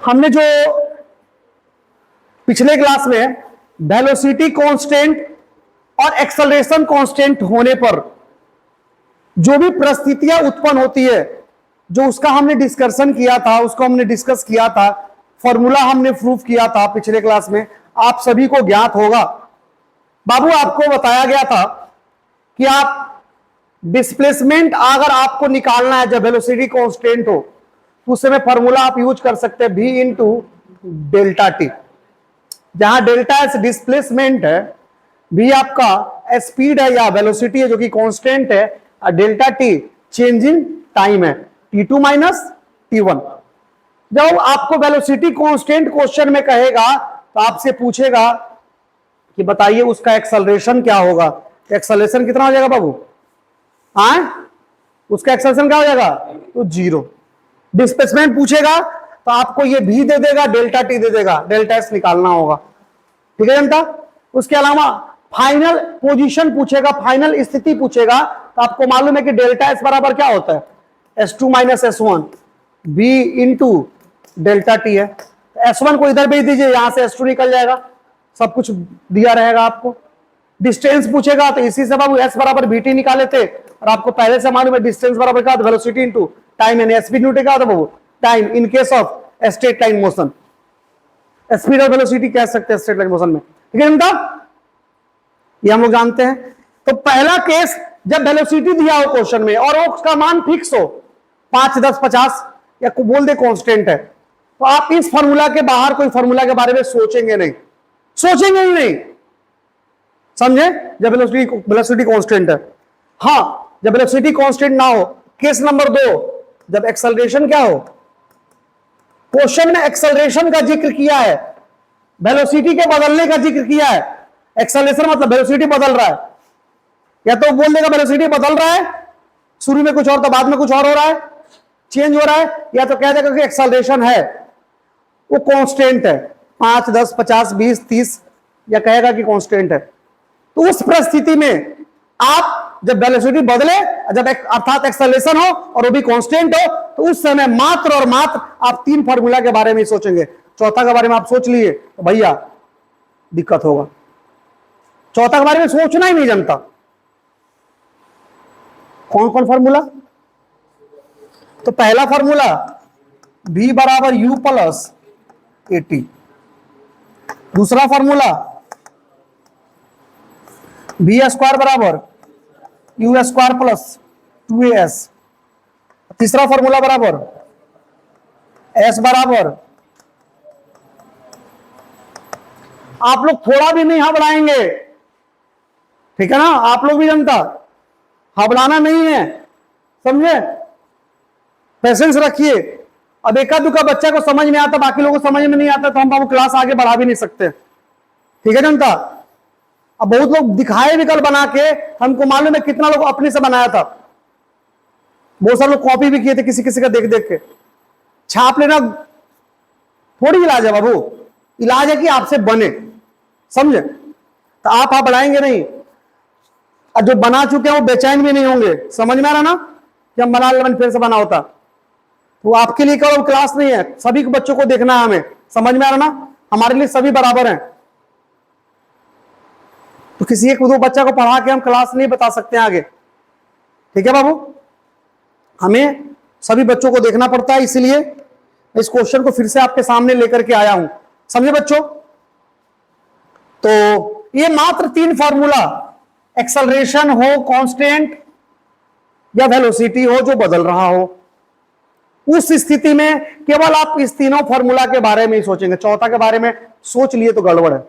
हमने जो पिछले क्लास में वेलोसिटी कांस्टेंट और एक्सेलरेशन कांस्टेंट होने पर जो भी परिस्थितियां उत्पन्न होती है, जो उसका हमने डिस्कशन किया था, उसको हमने डिस्कस किया था, फॉर्मूला हमने प्रूफ किया था पिछले क्लास में, आप सभी को ज्ञात होगा। बाबू आपको बताया गया था कि आप डिस्प्लेसमेंट अगर आपको निकालना है जब वेलोसिटी कांस्टेंट हो तो उस समय फॉर्मूला आप यूज कर सकते हैं v इंटू डेल्टा टी, जहां डेल्टा एस डिस्प्लेसमेंट है, v आपका स्पीड है या वेलोसिटी है जो कि कांस्टेंट है, और delta T change in time है, t2 माइनस t1। जब आपको वेलोसिटी कांस्टेंट क्वेश्चन में कहेगा तो आपसे पूछेगा कि बताइए उसका एक्सेलरेशन क्या होगा। एक्सेलरेशन कितना हो जाएगा बाबू? उसका एक्सेलरेशन क्या हो जाएगा? तो 0। डिस्प्लेसमेंट पूछेगा तो आपको ये भी दे देगा, डेल्टा टी दे देगा, डेल्टा एस निकालना होगा। ठीक है जनता? उसके अलावा फाइनल पोजीशन पूछेगा, फाइनल स्थिति पूछेगा तो आपको मालूम है कि डेल्टा एस बराबर क्या होता है? S2 minus S1 b into delta T है। S1 को इधर भेज दीजिए, यहां से S2 निकल जाएगा, सब कुछ दिया रहेगा आपको। डिस्टेंस पूछेगा तो इसी से बाबू s बराबर vt निकाले थे, और आपको पहले से मालूम है डिस्टेंस बराबर क्या होता है? वेलोसिटी इनटू टाइम, यानी स्पीड न्यूटन क्या होता है बाबू? Time in case of straight line motion. Speed और वेलोसिटी कह सकते हैं स्ट्रेट लाइन मोशन में। ठीक है जनता? ये हम लोग जानते हैं। तो पहला केस जब वेलोसिटी दिया हो क्वेश्चन में और उसका मान फिक्स हो 5, 10, 50 या को बोल दे कांस्टेंट है, तो आप इस फॉर्मूला के बाहर कोई फॉर्मूला के बारे में सोचेंगे नहीं, सोचेंगे ही नहीं, समझे? जब वेलोसिटी कांस्टेंट है। हां, जब वेलोसिटी कांस्टेंट ना हो। केस नंबर 2, जब एक्सेलरेशन क्या हो। क्वेश्चन में एक्सेलरेशन का जिक्र किया है, वेलोसिटी के बदलने का जिक्र किया है। एक्सेलरेशन मतलब वेलोसिटी बदल रहा है, या तो बोल देगा वेलोसिटी बदल रहा है, शुरू में कुछ और तो बाद में कुछ और हो रहा है, चेंज हो रहा है, या तो कह देगा कि एक्सेलरेशन है वो कांस्टेंट है, 5, 10, 50, 20, 30, या कहेगा कि कांस्टेंट है। तो उस परिस्थिति में आप जब वेलोसिटी बदले, जब अर्थात एक्सेलरेशन हो और वो भी कांस्टेंट हो, तो उस समय मात्र और मात्र आप 3 फार्मूला के बारे में सोचेंगे। चौथा के बारे में आप सोच लिए तो भैया दिक्कत होगा। चौथा के बारे में सोचना ही नहीं जनता। कौन कौन फार्मूला? तो पहला फार्मूला v बराबर u प्लस at। दूसरा फार्मूला बी स्क्वायर बराबर यू स्क्वायर प्लस 2as। तीसरा फॉर्मूला बराबर s बराबर, आप लोग थोड़ा भी नहीं हबड़ाएंगे, ठीक है ना? आप लोग भी जनता हबड़ाना नहीं है, समझे? पेशेंस रखिए। अब एका दुका बच्चा को समझ में आता, बाकी लोगों को समझ में नहीं आता, तो हम बाबू क्लास आगे बढ़ा भी नहीं सकते। ठीक है जनता? अब बहुत लोग दिखाए विकल्प बना के, हमको मालूम है कितना लोग अपने से बनाया था, बहुत सारे लोग कॉपी भी किए थे किसी किसी का देख देख के। छाप लेना थोड़ी इलाज है बाबू, इलाज है कि आपसे बने, समझे? तो आप बढ़ाएंगे नहीं, और जो बना चुके हैं वो बेचैन भी नहीं होंगे। समझ में आ रहा ना कि हम बना लेवन फिर से बना होता, तो आपके लिए करो क्लास नहीं है, सभी बच्चों को देखना है हमें। समझ में आ रहा ना? हमारे लिए सभी बराबर हैं, तो किसी एक दो बच्चा को पढ़ा के हम क्लास नहीं बता सकते हैं आगे। ठीक है बाबू? हमें सभी बच्चों को देखना पड़ता है, इसलिए इस क्वेश्चन को फिर से आपके सामने लेकर के आया हूं। समझे बच्चों? तो ये मात्र 3 फार्मूला, एक्सेलरेशन हो, कांस्टेंट, या वेलोसिटी हो जो बदल रहा हो, उस स्थिति में केवल आप इस तीनों फार्मूला के बारे में ही सोचेंगे। चौथा के बारे में सोच लिए तो गड़बड़ है।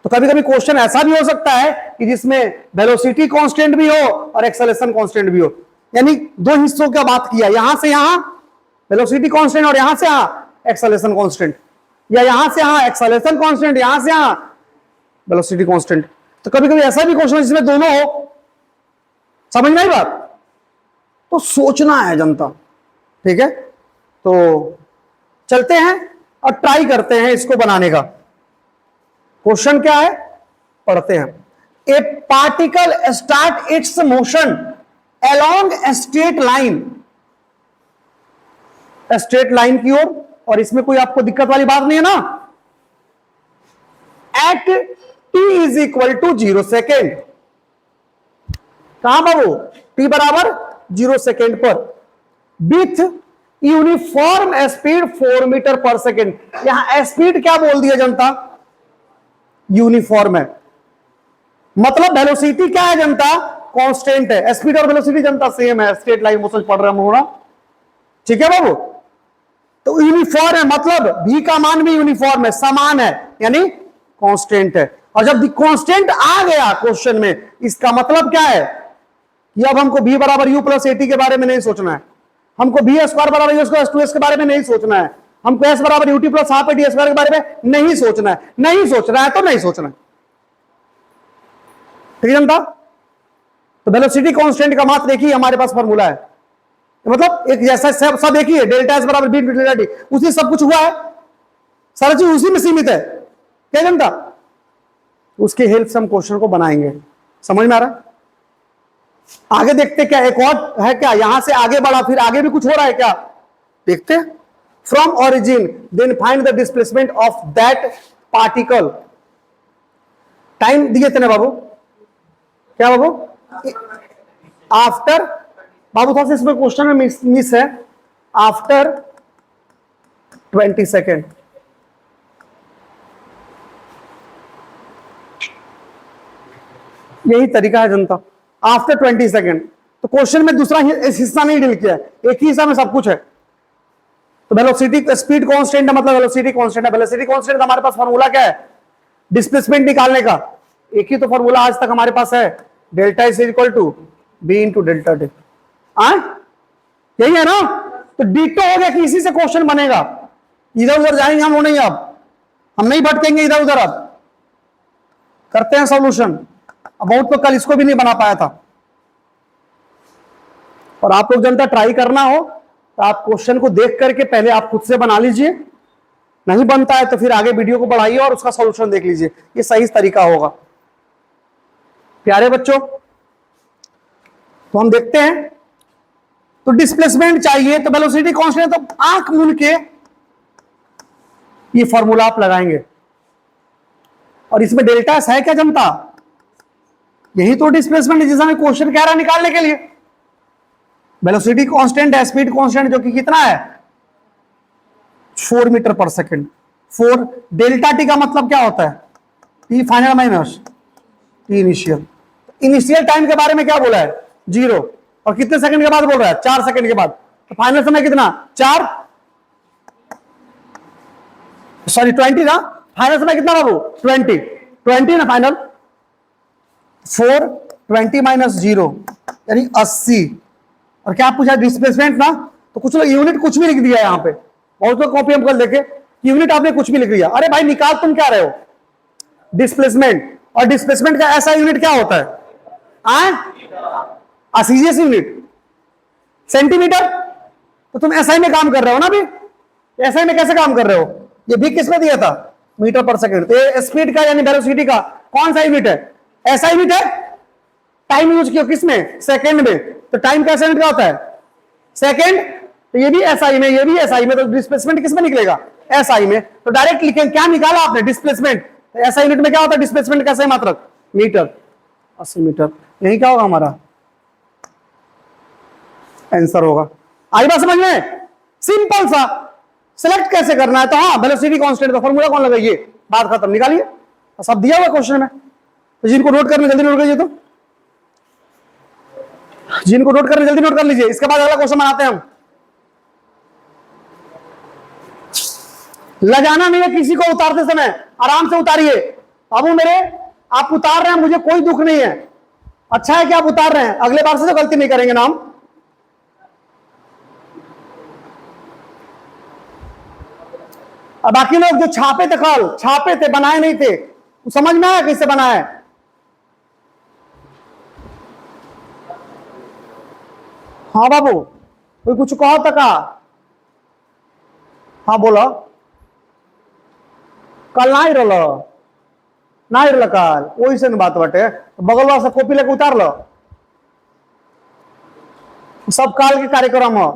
तो कभी कभी क्वेश्चन ऐसा भी हो सकता है कि जिसमें वेलोसिटी कांस्टेंट भी हो और एक्सेलरेशन कांस्टेंट भी हो, यानी 2 हिस्सों का बात किया, यहां से यहां वेलोसिटी कांस्टेंट और यहां से यहां एक्सेलरेशन कांस्टेंट, या यहां से यहां एक्सेलरेशन कांस्टेंट, यहां से यहां वेलोसिटी कांस्टेंट। तो कभी कभी ऐसा भी क्वेश्चन जिसमें दोनों हो। समझ में आई बात? तो सोचना है जनता। ठीक है? तो चलते हैं और ट्राई करते हैं इसको बनाने का। क्वेश्चन क्या है पढ़ते हैं। ए particle start its motion along straight line, straight line की ओर और इसमें कोई आपको दिक्कत वाली बात नहीं है ना। At t is equal to 0 second, कहां बाबू, t बराबर 0 सेकेंड पर, with uniform speed 4 metre per second. यहां स्पीड क्या बोल दिया जनता, यूनिफॉर्म है, मतलब वेलोसिटी क्या है जनता, कांस्टेंट है। स्पीड और वेलोसिटी जनता सेम है, स्ट्रेट लाइन मोशन पढ़ रहे हम, ठीक है बाबू। तो यूनिफॉर्म है मतलब v का मान भी यूनिफॉर्म है, समान है, यानी कांस्टेंट है। और जब कांस्टेंट आ गया क्वेश्चन में, इसका मतलब क्या है कि अब हमको v बराबर u प्लस एटी के बारे में नहीं सोचना है, हमको v स्क्वायर बराबर u स्क्वायर 2s के बारे में नहीं सोचना है, हमको s बराबर ut plus half D square के बारे में नहीं सोचना है। नहीं सोचना है तो नहीं सोचना है, ठीक है जनता। तो वेलोसिटी कांस्टेंट का मात्र एक ही हमारे पास फॉर्मूला है, मतलब एक जैसा सब एक ही है, डेल्टा एस बराबर बी डेल्टा टी, उसी सब कुछ हुआ है, सारा चीज उसी में सीमित है, क्या जनता। उसके हेल्प से हम क्वेश्चन को बनाएंगे, समझ में आ रहा है। आगे देखते क्या, एक और है क्या, यहां से आगे बढ़ा, फिर आगे भी कुछ हो रहा है क्या, देखते हैं। From origin then find the displacement of that particle. Time दिए थे ना बाबू, क्या बाबू, आफ्टर, बाबू था इसमें क्वेश्चन में मिस है, आफ्टर 20 सेकेंड। यही तरीका है जनता, आफ्टर 20 सेकेंड। तो क्वेश्चन में दूसरा हिस्सा नहीं डील किया है, एक ही हिस्सा में सब कुछ है। तो वेलोसिटी स्पीड कांस्टेंट है, मतलब वेलोसिटी कांस्टेंट है। वेलोसिटी कांस्टेंट हमारे पास फॉर्मूला क्या है, डिस्प्लेसमेंट निकालने का एक ही तो फॉर्मूला आज तक हमारे पास है, delta is equal to V into delta T, यही है ना। तो डिटो हो गया कि इसी से क्वेश्चन बनेगा, इधर उधर जाएंगे हम नहीं, अब हम नहीं भटकेंगे इधर उधर। अब करते हैं सॉल्यूशन। अब बहुत तो कल इसको भी नहीं बना पाया था, और आप लोग जनता ट्राई करना हो तो आप क्वेश्चन को देख करके पहले आप खुद से बना लीजिए, नहीं बनता है तो फिर आगे वीडियो को बढ़ाइए और उसका सॉल्यूशन देख लीजिए, ये सही तरीका होगा। प्यारे बच्चों, तो हम देखते हैं, तो डिस्प्लेसमेंट चाहिए तो वेलोसिटी कांस्टेंट, तो आंख मूंद के ये फॉर्मूला आप लगाएंगे। और इसमें डेल्टा एस है क्या जनता, यही तो डिस्प्लेसमेंट जिसमें हमें क्वेश्चन कह रहा है निकालने के लिए। वेलोसिटी कांस्टेंट है, स्पीड कांस्टेंट जो कि कितना है 4 metre per second. 4 delta T का मतलब क्या होता है, T final minus T initial. Initial time के बारे में क्या बोला है 0, और कितने सेकंड के बाद बोल रहा है 4 सेकंड के बाद। तो फाइनल समय कितना 4, सॉरी 20 ना, फाइनल समय कितना बाबू 20 ना फाइनल। 4 20 माइनस 0 यानी 80। और क्या पूछा डिस्प्लेसमेंट ना, तो कुछ लोग यूनिट कुछ भी लिख दिया यहाँ पे, बहुत लोग कॉपी हम कल देखे यूनिट आपने कुछ भी लिख दिया। अरे भाई निकाल तुम क्या रहे हो डिस्प्लेसमेंट, और डिस्प्लेसमेंट का ऐसा यूनिट क्या होता है सीजीएस यूनिट सेंटीमीटर। तो तुम एसआई में काम कर रहे हो ना, अभी एसआई में कैसे काम कर रहे हो, ये भी किसमें दिया था मीटर पर सेकंड। तो स्पीड का यानी वेलोसिटी का कौन सा यूनिट है, ऐसा यूनिट है। टाइम यूज किया किसमें सेकंड में, तो टाइम कैसा यूनिट का होता है सेकंड। तो ये भी एसआई में, ये भी एसआई में, तो डिस्प्लेसमेंट किसमें निकलेगा एसआई में। तो डायरेक्ट लिखें क्या निकाला आपने डिस्प्लेसमेंट, तो एसआई यूनिट में क्या होता है डिस्प्लेसमेंट का सही मात्रक मीटर 80 मीटर। यही क्या होगा हमारा आंसर होगा। आई बात समझ में, सिंपल सा। सिलेक्ट कैसे करना है, तो हाँ वेलोसिटी कांस्टेंट का फॉर्मूला कौन लगाइए, बात खत्म, निकालिए, सब दिया हुआ क्वेश्चन में। तो जिनको नोट करना जल्दी नोट करिए, तो जिनको नोट करना जल्दी नोट कर लीजिए। इसके बाद अगला क्वेश्चन बनाते हैं हम। लगाना नहीं है किसी को उतारते समय, आराम से उतारिए। अब मेरे आप उतार रहे हैं, मुझे कोई दुख नहीं है, अच्छा है कि आप उतार रहे हैं, अगले बार से तो गलती नहीं करेंगे ना हम। अब बाकी लोग जो छापे थे कल, छापे थे बनाए नहीं थे, तो समझ में आया कैसे बना है। हाँ बाबू कोई कुछ कहो तो का, हाँ बोलो। कल नहीं रहा कल, वही से बात बाटे, बगल वाला से कॉपी लेके उतार लो, सब काल के कार्यक्रम हो।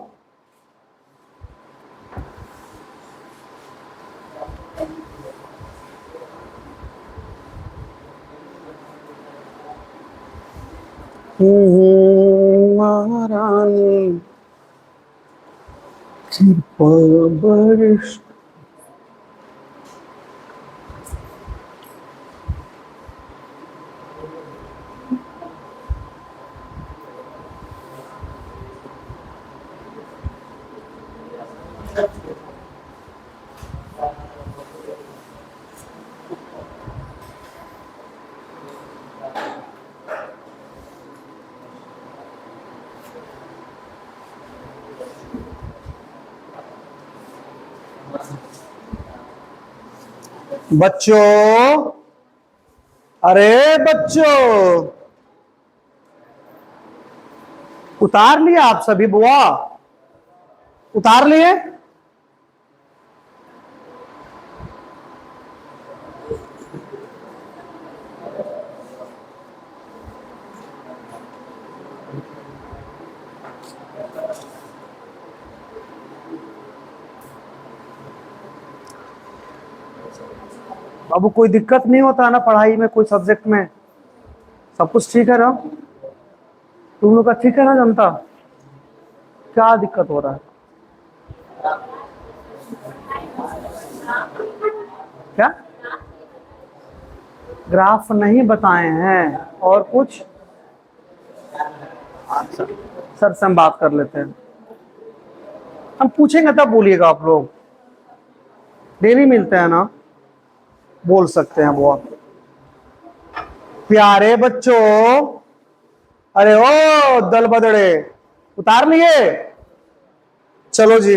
महारानी कृपा बरस। बच्चों, अरे बच्चों, उतार लिए आप सभी? बुआ उतार लिए? बाबू कोई दिक्कत नहीं होता है ना पढ़ाई में, कोई सब्जेक्ट में? सब कुछ ठीक है ना? तुम लोग का ठीक है ना जनता? क्या दिक्कत हो रहा है? क्या ग्राफ नहीं बताए हैं और कुछ? अच्छा, सर से हम बात कर लेते हैं, हम पूछेंगे तब बोलिएगा। आप लोग डेली मिलते हैं ना, बोल सकते हैं बहुत। प्यारे बच्चों, अरे ओ दल बदड़े, उतार लिए? चलो जी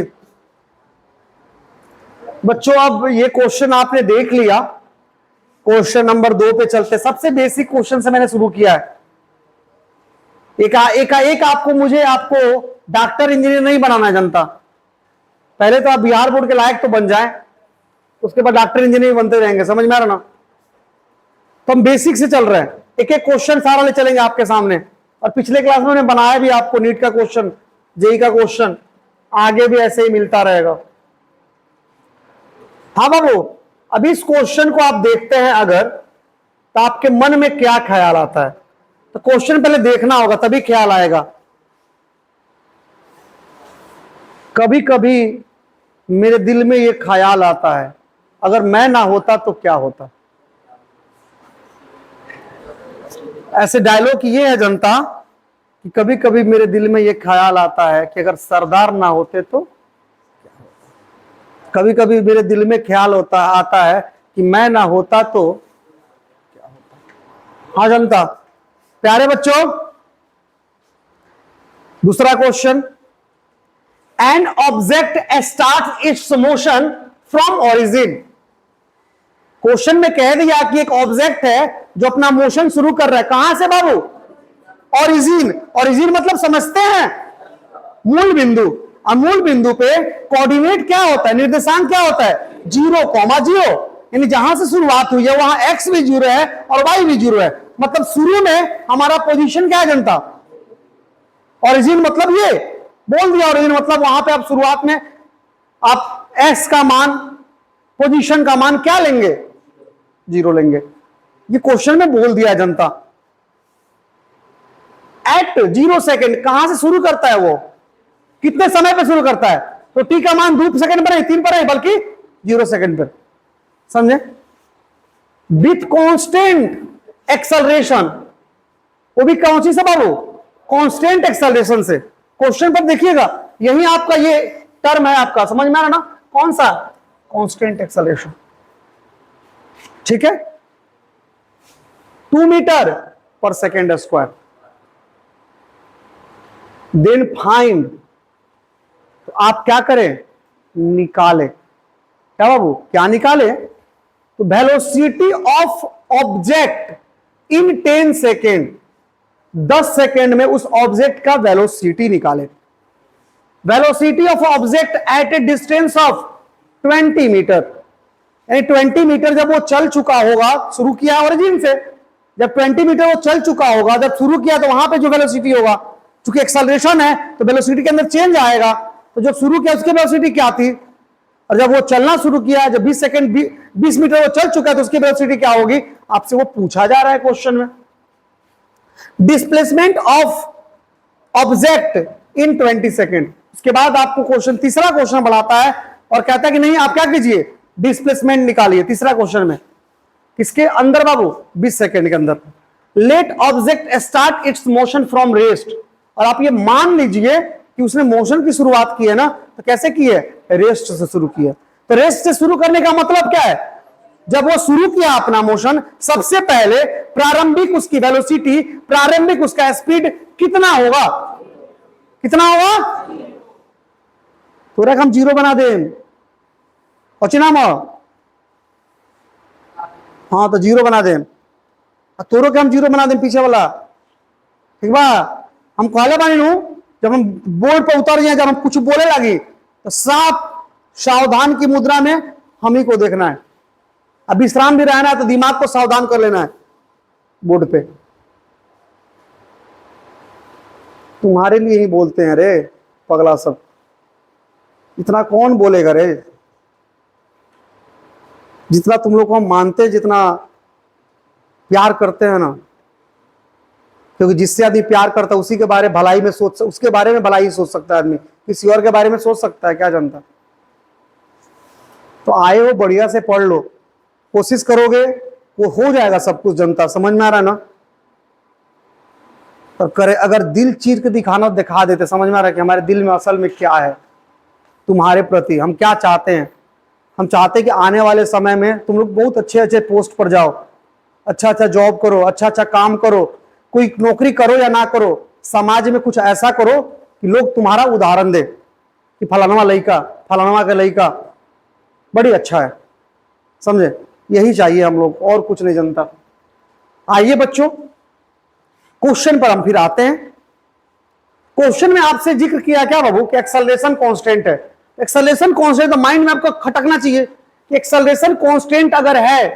बच्चों, अब ये क्वेश्चन आपने देख लिया। क्वेश्चन नंबर 2 पे चलते। सबसे बेसिक क्वेश्चन से मैंने शुरू किया है। एक आपको डॉक्टर इंजीनियर नहीं बनाना है जनता। पहले तो आप बिहार बोर्ड के लायक तो बन जाएं, उसके बाद डॉक्टर इंजीनियर बनते रहेंगे। समझ में आ रहा ना? तो हम बेसिक से चल रहे हैं, एक एक क्वेश्चन सारा ले चलेंगे आपके सामने। और पिछले क्लास में मैंने बनाया भी आपको नीट का क्वेश्चन, जेई का क्वेश्चन, आगे भी ऐसे ही मिलता रहेगा। हाँ बाबू, अभी इस क्वेश्चन को आप देखते हैं अगर, तो आपके मन में क्या ख्याल आता है? तो क्वेश्चन पहले देखना होगा तभी ख्याल आएगा। कभी कभी मेरे दिल में यह ख्याल आता है, अगर मैं ना होता तो क्या होता। ऐसे डायलॉग ये है जनता कि कभी कभी मेरे दिल में यह ख्याल आता है कि अगर सरदार ना होते तो। कभी कभी मेरे दिल में ख्याल आता है कि मैं ना होता तो क्या होता। हाँ जनता, प्यारे बच्चों, दूसरा question. An object start its motion from origin. Question में कह दिया कि एक ऑब्जेक्ट है जो अपना मोशन शुरू कर रहा है। कहां से बाबू? ओरिजिन। ओरिजिन मतलब समझते हैं, मूल बिंदु। और मूल बिंदु पे कोऑर्डिनेट क्या होता है, निर्देशांक क्या होता है? 0,0। यानी जहां से शुरुआत हुई है वहां एक्स भी 0 है और वाई भी 0 है। मतलब शुरू में हमारा पोजीशन क्या है जनता? ओरिजिन मतलब ये बोल दिया। ओरिजिन मतलब वहां पे आप शुरुआत में आप एक्स का मान, पोजीशन का मान क्या लेंगे? 0 लेंगे। ये क्वेश्चन में बोल दिया जनता। एट 0 सेकेंड कहां से शुरू करता है वो? कितने समय पे शुरू करता है? तो टी का मान 2 सेकंड पर नहीं, 3 पर नहीं, बल्कि 0 सेकंड पर। समझे? With constant acceleration. वो भी कौन सी से बाबू? कांस्टेंट एक्सेलरेशन से। क्वेश्चन पर देखिएगा, यही आपका ये टर्म है आपका, समझ में आ रहा ना? कौन सा? Constant acceleration. ठीक है? 2 metre per second square. Then find, तो आप क्या करें? निकाले। क्या बाबू? क्या निकाले? तो velocity of object in 10 second. 10 second में उस ऑब्जेक्ट का वेलोसिटी निकाले। Velocity of object at a distance of 20 metre. यानी 20 मीटर जब वो चल चुका होगा, शुरू किया ओरिजिन से, जब 20 मीटर वो चल चुका होगा, जब शुरू किया तो वहां पे जो वेलोसिटी होगा, चूंकि एक्सेलरेशन है तो वेलोसिटी के अंदर चेंज आएगा। तो जब शुरू किया उसकी वेलोसिटी क्या थी, और जब वो चलना शुरू किया, जब 20 मीटर वो चल चुका है तो उसकी वेलोसिटी क्या होगी? आपसे वो पूछा जा रहा है क्वेश्चन में। Displacement of object in 20 second. उसके बाद आपको क्वेश्चन, तीसरा क्वेश्चन बढ़ाता है और कहता है कि नहीं आप क्या कीजिए, डिस्प्लेसमेंट निकालिए। तीसरा क्वेश्चन में किसके अंदर बाबू, 20 सेकेंड के अंदर। Let object start its motion from rest, और आप ये मान लीजिए कि उसने मोशन की शुरुआत की है ना, तो कैसे की है, रेस्ट से शुरू की है। तो रेस्ट से शुरू करने का मतलब क्या है, जब वो शुरू किया अपना मोशन, सबसे पहले प्रारंभिक उसकी वेलोसिटी, प्रारंभिक उसका स्पीड कितना होगा, कितना होगा, तो हम 0 बना दें और चिनाम, हाँ तो 0 बना दें, तोरो के हम 0 बना दें पीछे वाला, ठीक बा। हम कहले बानी नु, जब हम बोर्ड पर उतर जाए, जब हम कुछ बोले लगी तो साफ सावधान की मुद्रा में हम ही को देखना है। अब विश्राम भी रहना है तो दिमाग को सावधान कर लेना है बोर्ड पे। तुम्हारे लिए ही बोलते हैं रे पगला सब, इतना कौन बोलेगा रे। जितना तुम लोग को हम मानते हैं, जितना प्यार करते हैं ना, क्योंकि जिससे आदमी प्यार करता है उसी के बारे में भलाई में सोच, उसके बारे में भलाई सोच सकता है आदमी, किसी और के बारे में सोच सकता है क्या जानता। तो आए हो बढ़िया से पढ़ लो, कोशिश करोगे वो हो जाएगा सब कुछ, जनता समझ में आ रहा है ना। और करे अगर दिल चीर के दिखाना दिखा देते, समझ में आ रहा है कि हमारे दिल में असल में क्या है तुम्हारे प्रति, हम क्या चाहते हैं। हम चाहते हैं कि आने वाले समय में तुम लोग बहुत अच्छे अच्छे पोस्ट पर जाओ, अच्छा अच्छा जॉब करो, अच्छा अच्छा काम करो, कोई नौकरी करो या ना करो, समाज में कुछ ऐसा करो कि लोग तुम्हारा उदाहरण दे कि फलाना लड़का, फलाना का लड़का बड़ी अच्छा है, समझे। यही चाहिए हम लोग, और कुछ नहीं जनता। आइए बच्चों क्वेश्चन पर हम फिर आते हैं। क्वेश्चन में आपसे जिक्र किया क्या बाबू कि एक्सेलरेशन कांस्टेंट है। एक्सेलरेशन कांस्टेंट तो माइंड में आपको खटकना चाहिए कि एक्सेलरेशन कांस्टेंट अगर है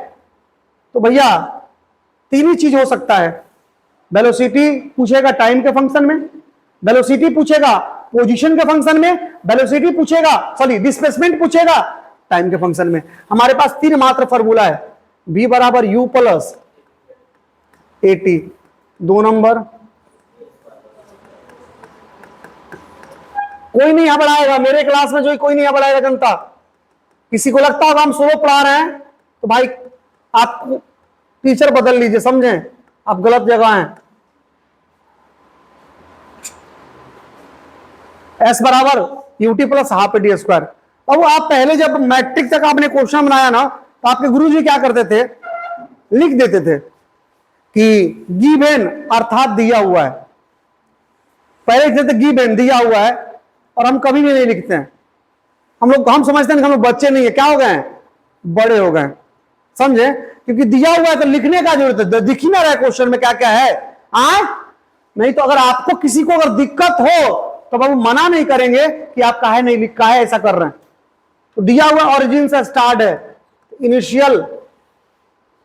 तो भैया तीन ही चीज हो सकता है। वेलोसिटी पूछेगा टाइम के फंक्शन में, वेलोसिटी पूछेगा पोजीशन के फंक्शन में, वेलोसिटी पूछेगा सॉरी डिस्प्लेसमेंट पूछेगा टाइम के फंक्शन में। हमारे पास तीन मात्र फॉर्मूला है, v बराबर u प्लस at। 2 नंबर कोई नहीं यहाँ बढ़ाएगा, मेरे क्लास में जो कोई नहीं यहाँ बढ़ाएगा जनता। किसी को लगता होगा हम सोलो पढ़ा रहे हैं तो भाई आप टीचर बदल लीजिए, समझें आप गलत जगह हैं। s बराबर ut plus half D square. अब आप पहले जब मैट्रिक तक आपने क्वेश्चन बनाया ना तो आपके गुरुजी क्या करते थे, लिख देते थे कि गिवन अर्थात दिया हुआ है। पहले लिखते थे गिवन दिया हुआ है, और हम कभी भी नहीं लिखते हैं। हम समझते हैं कि हम लोग बच्चे नहीं है, क्या हो गए हैं, बड़े हो गए, समझे। क्योंकि दिया हुआ है तो लिखने का जरूरत है, दिख ही ना रहा है क्वेश्चन में क्या क्या है। नहीं तो अगर आपको किसी को अगर दिक्कत हो तो बाबू मना नहीं करेंगे कि आप काहे नहीं लिखा है, ऐसा कर रहे हैं। तो दिया हुआ ओरिजिन से स्टार्ट है, इनिशियल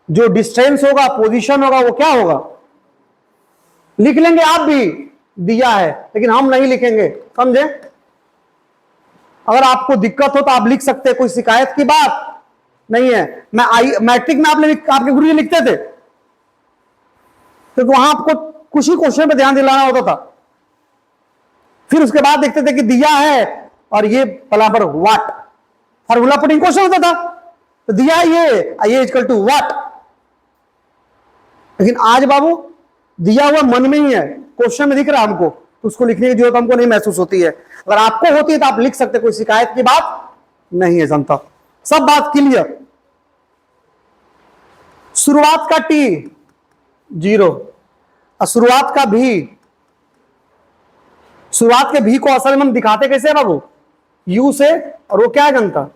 जो डिस्टेंस होगा, पोजीशन होगा, वो क्या होगा, लिख लेंगे आप भी, दिया है, लेकिन हम नहीं लिखेंगे, समझे। अगर आपको दिक्कत हो तो आप लिख सकते हैं, कोई शिकायत की बात नहीं है। मैट्रिक में आपके गुरुजी लिखते थे क्योंकि वहां आपको कुछ ही क्वेश्चन पे ध्यान दिलाना होता था। फिर उसके बाद देखते थे कि दिया है और ये बराबर व्हाट, फॉर्मूला पुटिंग क्वेश्चन होता था, तो दिया ये इक्वल टू व्हाट। लेकिन आज बाबू दिया हुआ मन में ही है, क्वेश्चन में दिख रहा है हमको, तो उसको लिखने की जरूरत हमको नहीं महसूस होती है। अगर आपको होती है तो आप लिख सकते, कोई शिकायत की बात नहीं है जनता, सब बात क्लियर। शुरुआत का t 0 और शुरुआत का भी, शुरुआत के भी को असल में हम दिखाते कैसे है बाबू, u से, और वो क्या है जनता,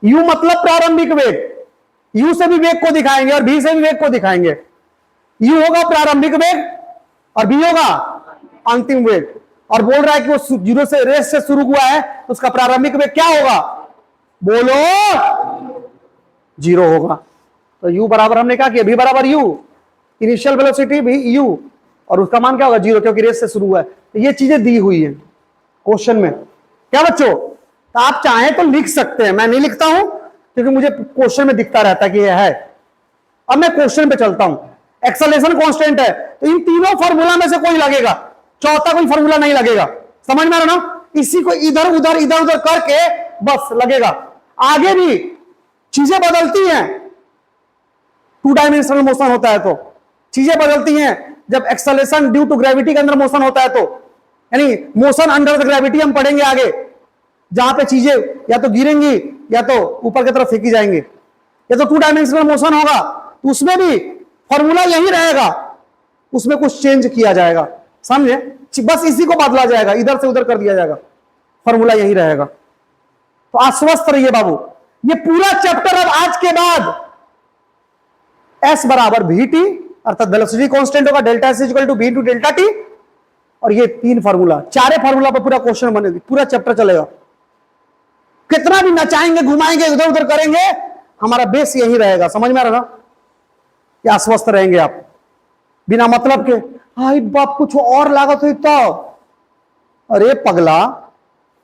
u मतलब प्रारंभिक वेग, u से भी वेग को दिखाएंगे और v से भी वेग को दिखाएंगे। u होगा प्रारंभिक वेग और v होगा अंतिम वेग, और बोल रहा है कि वो 0 से रेस से शुरू हुआ है तो उसका प्रारंभिक वेग क्या होगा, बोलो 0 होगा। तो u बराबर हमने क्या किया, v बराबर u, इनिशियल वेलोसिटी भी u, और उसका मान क्या होगा 0, क्योंकि रेस से शुरू हुआ है। तो ये चीजें दी हुई है क्वेश्चन में, क्या बच्चों। तो आप चाहें तो लिख सकते हैं, मैं नहीं लिखता हूं क्योंकि मुझे क्वेश्चन में दिखता रहता है कि ये है। अब मैं क्वेश्चन पे चलता हूं। एक्सेलरेशन कांस्टेंट है, तो इन तीनों फार्मूला में से कोई लगेगा, चौथा कोई फार्मूला नहीं लगेगा। समझ में आ रहा ना? इसी को इधर उधर इधर उधर करके बस लगेगा। आगे भी चीजें बदलती हैं, 2 डायमेंशनल मोशन होता है तो चीजें बदलती हैं। जब एक्सेलरेशन ड्यू टू ग्रेविटी के अंदर मोशन होता है तो, यानी मोशन अंडर द ग्रेविटी हम पढ़ेंगे आगे, जहां पे चीजें या तो गिरेंगी या तो ऊपर की तरफ फेंकी जाएंगी, या तो 2 डायमेंशनल मोशन होगा, तो उसमें भी फॉर्मूला यही रहेगा, उसमें कुछ चेंज किया जाएगा। समझे? बस इसी को बदला जाएगा, इधर से उधर कर दिया जाएगा, फॉर्मूला यही रहेगा। तो आश्वस्त रहिए बाबू, ये पूरा चैप्टर अब आज के बाद S बराबर VT अर्थात वेलोसिटी कांस्टेंट होगा, delta S equal to V into delta T, और ये 3 फार्मूला, 4 फार्मूला पर पूरा क्वेश्चन बनेगी, पूरा चैप्टर चलेगा। कितना भी नचाएंगे घुमाएंगे इधर उधर करेंगे, हमारा बेस यही रहेगा। समझ में आ रहा ना? क्या स्वस्थ रहेंगे आप बिना मतलब के, हाय बाप कुछ और लागत हुई तो, अरे पगला,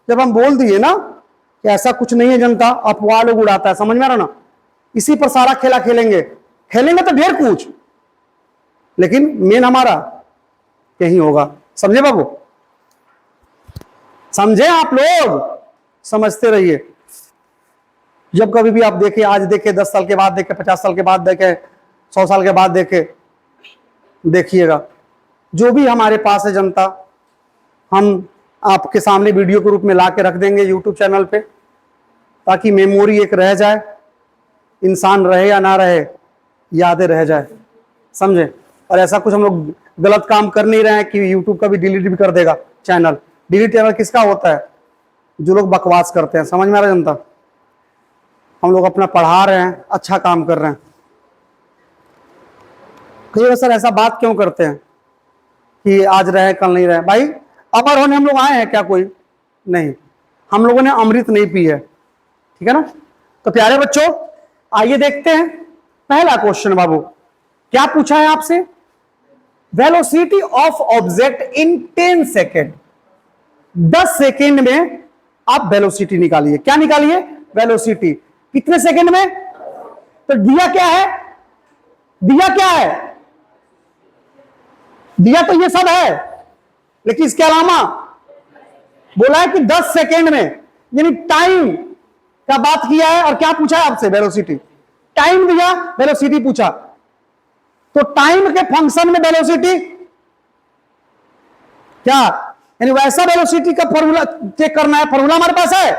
जब हम बोल दिए ना कि ऐसा कुछ नहीं है जनता, अफवाह लोग उड़ाता है। समझ में आ रहा ना? इसी पर सारा खेला खेलेंगे तो ढेर कुछ, लेकिन मेन हमारा यही होगा। समझे बाबू? समझे आप लोग? समझते रहिए। जब कभी भी आप देखें, आज देखें, 10 साल के बाद देखें, 50 साल के बाद देखें, 100 साल के बाद देखें, देखिएगा जो भी हमारे पास है जनता, हम आपके सामने वीडियो के रूप में ला के रख देंगे यूट्यूब चैनल पे, ताकि मेमोरी एक रह जाए, इंसान रहे या ना रहे, यादें रह जाए। समझे? और ऐसा कुछ हम लोग गलत काम कर नहीं रहे हैं कि यूट्यूब का भी डिलीट भी कर देगा चैनल। डिलीट चैनल किसका होता है? जो लोग बकवास करते हैं। समझ में आ रहा है जनता? हम लोग अपना पढ़ा रहे हैं, अच्छा काम कर रहे हैं। कई सर ऐसा बात क्यों करते हैं कि आज रहे कल नहीं रहे? भाई अमर होने हम लोग आए हैं क्या? कोई नहीं, हम लोगों ने अमृत नहीं पी है, ठीक है ना? तो प्यारे बच्चों, आइए देखते हैं पहला क्वेश्चन। बाबू क्या पूछा है आपसे? Velocity of object in 10 second, 10 second में आप वेलोसिटी निकालिए। क्या निकालिए? वेलोसिटी। कितने सेकेंड में? तो दिया क्या है? दिया क्या है? दिया तो ये सब है, लेकिन इसके अलावा बोला है कि 10 सेकेंड में, यानी टाइम का बात किया है। और क्या पूछा है आपसे? वेलोसिटी। टाइम दिया, वेलोसिटी पूछा, तो टाइम के फंक्शन में वेलोसिटी क्या, यानी वैसा वेलोसिटी का फॉर्मूला चेक करना है। फॉर्मूला हमारे पास है,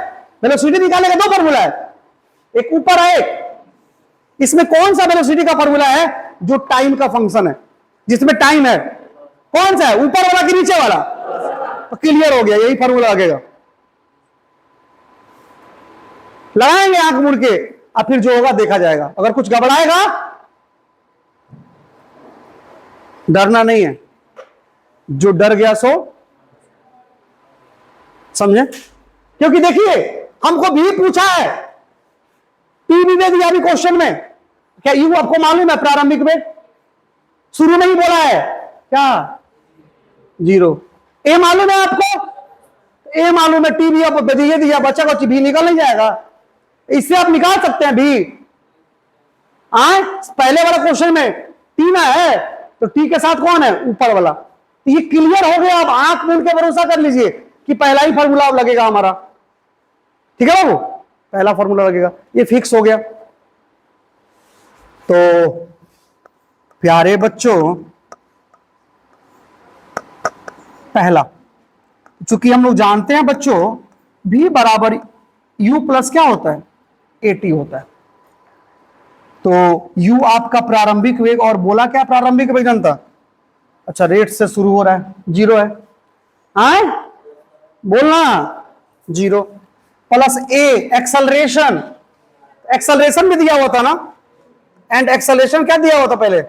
वेलोसिटी निकालने का 2 फॉर्मूला है, एक ऊपर है एक। इसमें कौन सा वेलोसिटी का फॉर्मूला है जो टाइम का फंक्शन है, जिसमें टाइम है? कौन सा है? ऊपर वाला कि नीचे वाला? तो क्लियर हो गया, यही फॉर्मूला लगेगा। लगाएंगे आंख मुड़ के, और फिर जो होगा देखा जाएगा। अगर कुछ घबराएगा, डरना नहीं है, जो डर गया सो समझे? क्योंकि देखिए हमको भी पूछा है, टी भी दे दिया अभी क्वेश्चन में। क्या यू आपको मालूम है? प्रारंभिक में शुरू में ही बोला है क्या? 0। ए मालूम है आपको? ए मालूम है, टी भी आप दिए दिया, बच्चा को भी निकल नहीं जाएगा, इससे आप निकाल सकते हैं भी। पहले वाला क्वेश्चन में टी ना है, तो टी के साथ कौन है? ऊपर वाला। तो ये क्लियर हो गया। अब आंख मूंद के भरोसा कर लीजिए कि पहला ही फॉर्मूला अब लगेगा हमारा, ठीक है बाबू? पहला फॉर्मूला लगेगा, ये फिक्स हो गया। तो प्यारे बच्चों, पहला, चूंकि हम लोग जानते हैं बच्चों, v बराबर u प्लस क्या होता है? at होता है। तो u आपका प्रारंभिक वेग, और बोला क्या प्रारंभिक वेग जनता? अच्छा, रेट से शुरू हो रहा है, 0 है। बोलना 0 प्लस a एक्सेलरेशन। एक्सेलरेशन भी दिया हुआ था ना, एंड एक्सेलरेशन क्या दिया हुआ था पहले?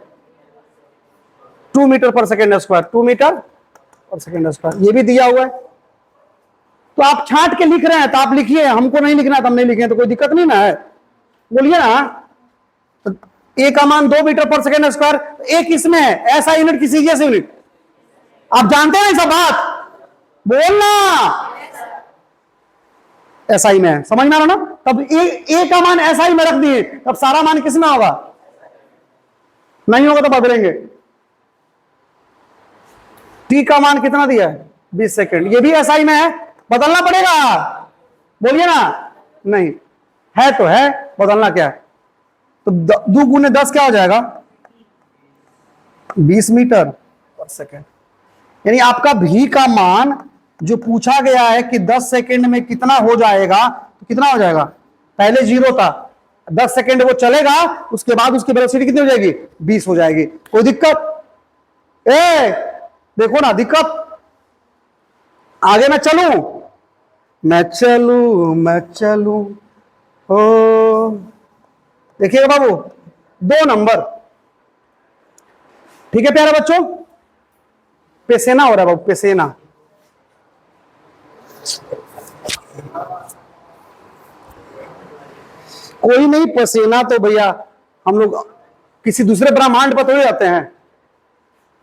2 metre per second square, 2 metre per second square, ये भी दिया हुआ है। तो आप छांट के लिख रहे हैं तो आप लिखिए, हमको नहीं लिखना है तो हम नहीं लिखे, तो कोई दिक्कत नहीं ना है, बोलिए ना। तो ए का मान 2 मीटर पर सेकेंड स्क्वायर, ए किसमें है? ऐसा यूनिट की सीजीएस यूनिट, आप जानते हैं ऐसा बात? बोलना एसआई में है, समझ में आ रहा ना? तब ए का मान एसआई में रख दिए, तब सारा मान किसमें होगा? नहीं होगा तो बदलेंगे। टी का मान कितना दिया है? 20 सेकेंड। ये भी एसआई में है, बदलना पड़ेगा, बोलिए ना। नहीं है तो है, बदलना क्या है? तो 2 गुने 10 क्या हो जाएगा? 20 मीटर पर सेकेंड। यानी आपका भी का मान जो पूछा गया है कि 10 सेकेंड में कितना हो जाएगा, तो कितना हो जाएगा? पहले 0 था, 10 सेकेंड वो चलेगा, उसके बाद उसकी वेलोसिटी कितनी हो जाएगी? 20 हो जाएगी। कोई दिक्कत? देखो ना दिक्कत। आगे मैं चलू ओ, देखिएगा बाबू, 2 नंबर। ठीक है प्यारे बच्चों, पेसेना हो रहा है बाबू, पेसेना। कोई नहीं, पसीना तो भैया हम लोग किसी दूसरे ब्रह्मांड पर थोड़ी रहते हैं,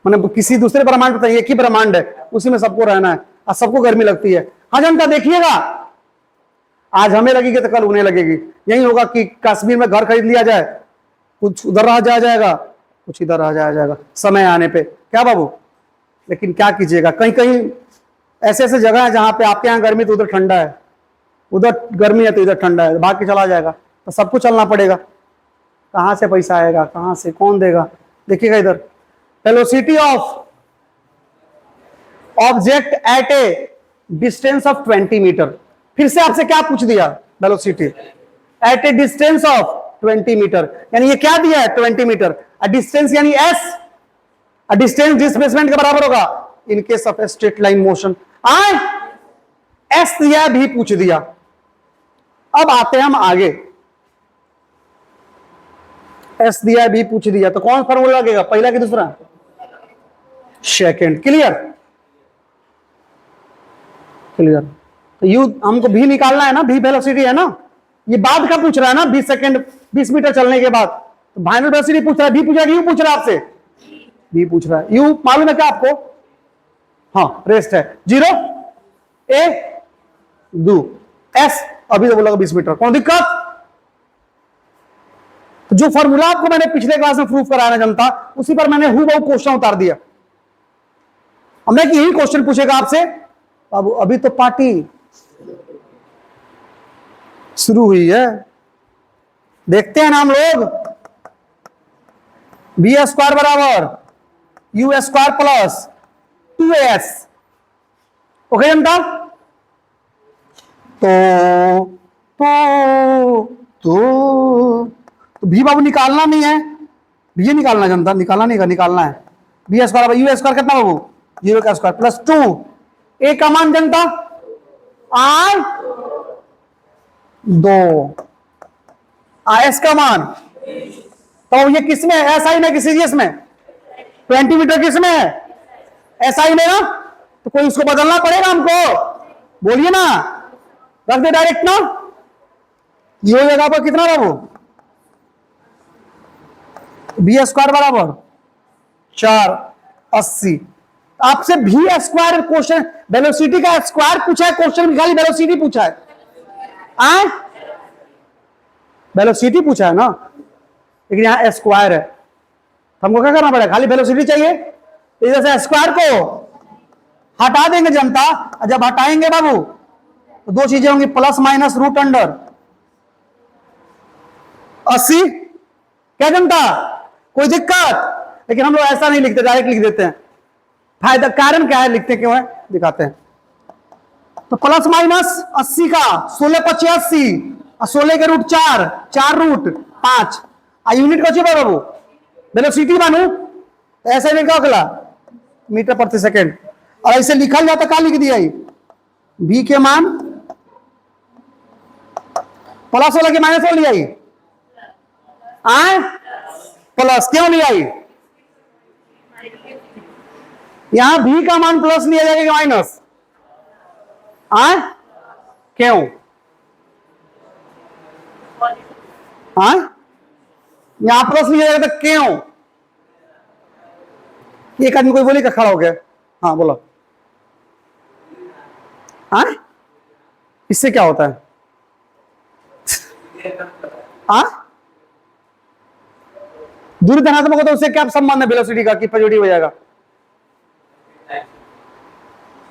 मतलब किसी दूसरे ब्रह्मांड पर, एक ही ब्रह्मांड है, उसी में सबको रहना है और सबको गर्मी लगती है। हाँ जनता देखिएगा, आज हमें लगेगी तो कल उन्हें लगेगी। यही होगा कि कश्मीर में घर खरीद लिया जाए, कुछ उधर रह जाएगा, कुछ इधर रह जाएगा समय आने पे, क्या बाबू? लेकिन क्या कीजिएगा, कहीं कहीं ऐसे ऐसे जगह है जहां पे आपके यहाँ गर्मी तो उधर ठंडा है, उधर गर्मी है तो इधर ठंडा है, भाग के चला जाएगा, तो सबको चलना पड़ेगा। कहां से पैसा आएगा, कहां से, कौन देगा? देखिएगा इधर, velocity of object at a distance of 20 meter. फिर से आपसे क्या पूछ दिया? Velocity at a distance of 20 metre, यानी ये क्या दिया है? 20 मीटर। अ डिस्टेंस यानी एस, अ डिस्टेंस डिस्प्लेसमेंट के बराबर होगा in case of a straight line motion. S दिया, भी पूछ दिया। अब आते हैं हम आगे, एस दिया, भी पूछ दिया, तो कौन फॉर्मूला लगेगा, पहला कि दूसरा? सेकेंड। क्लियर? क्लियर। तो यू हमको भी निकालना है ना, भी वेलोसिटी है ना, ये बाद का पूछ रहा है ना, 20 सेकेंड 20 मीटर चलने के बाद, तो फाइनल वेलोसिटी पूछ रहा है, भी पूछ रहा है, यू पूछ रहा है आपसे? भी पूछ रहा है। यू मालूम है क्या आपको? हाँ, रेस्ट है 0 ए 2 एस, अभी तो बोला 20 मीटर, कौन दिक्कत? तो जो फॉर्मूला आपको मैंने पिछले क्लास में प्रूफ कराया ना जनता, उसी पर मैंने हूबहू क्वेश्चन उतार दिया। हमने कि यही क्वेश्चन पूछेगा आपसे, बाबू अभी तो पार्टी शुरू हुई है, देखते हैं ना हम लोग। बी स्क्वायर बराबर you square plus 2as, okay जनता? तो भी बाबू निकालना नहीं है, भी निकालना जनता, निकालना नहीं, निकालना है। बी स्क्वायर यू स्क्वायर कितना बाबू? 0 का स्क्वायर प्लस 2 ए का मान जनता आर 2, एस का मान, तो ये किसमें है? एसआई में कि सीजीएस में? 20 मीटर किसमें है? एसआई में ना, तो कोई इसको बदलना पड़ेगा हमको, बोलिए ना, रख दे डायरेक्ट ना, ये हो जाएगा पर कितना बाबू? बी स्क्वायर बराबर 480। आपसे भी स्क्वायर क्वेश्चन, वेलोसिटी का स्क्वायर पूछा है क्वेश्चन में, खाली वेलोसिटी पूछा है, वेलोसिटी पूछा है ना, लेकिन यहां स्क्वायर है, हमको क्या करना पड़ेगा? खाली वेलोसिटी चाहिए, इधर से स्क्वायर को हटा देंगे जनता, जब हटाएंगे बाबू तो 2 चीजें होंगी, प्लस माइनस रूट अंडर 80, क्या जनता? कोई दिक्कत? लेकिन हम लोग ऐसा नहीं लिखते, डायरेक्ट लिख देते हैं। फायदा कारण क्या है, लिखते क्यों है, दिखाते हैं। तो प्लस माइनस 80 का 16 25 80, 16 के रूट 4, 4 रूट 5, यूनिट कौन बाबू? वेलोसिटी मानू, ऐसे लिखा अगला मीटर प्रति सेकेंड, और ऐसे लिखा जाता, क्या लिख दिया? बी के मान प्लस वाला के माइनस वाली आई, प्लस क्यों नहीं आई? यहां भी का मान प्लस लिया जाएगा माइनस, क्यों? यहां प्लस लिया जाएगा तो क्यों? एक आदमी कोई बोले का खड़ा हो गया, हाँ बोलो, इससे क्या होता है? दूरी धनात्मक होता है उससे क्या संबंध है वेलोसिटी का कि पॉजिटिव हो जाएगा?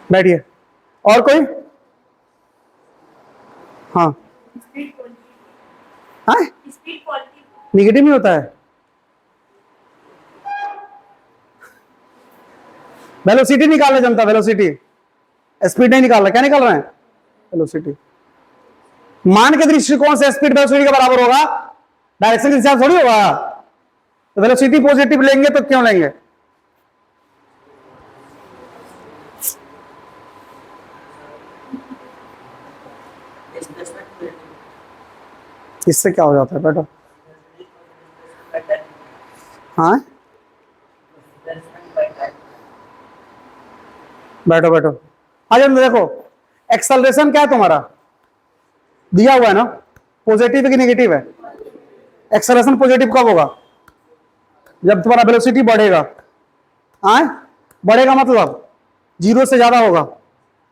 बैठिए। और कोई? हाँ हाँ, निगेटिव नहीं होता है। वेलोसिटी निकालना जनता, वेलोसिटी, स्पीड नहीं निकाल रहा। क्या निकाल रहे हैं? वेलोसिटी। मान के दृष्टिकोण से स्पीड वेलोसिटी के बराबर होगा, डायरेक्शन के हिसाब थोड़ी होगा। तो वेलोसिटी पॉजिटिव लेंगे तो क्यों लेंगे? इससे क्या हो जाता है बेटा? हाँ बैठो बैठो। आज देखो एक्सेलरेशन क्या है तुम्हारा दिया हुआ है ना, पॉजिटिव है कि नेगेटिव है? एक्सेलरेशन पॉजिटिव कब होगा? जब तुम्हारा वेलोसिटी बढ़ेगा। हाँ बढ़ेगा मतलब जीरो से ज्यादा होगा।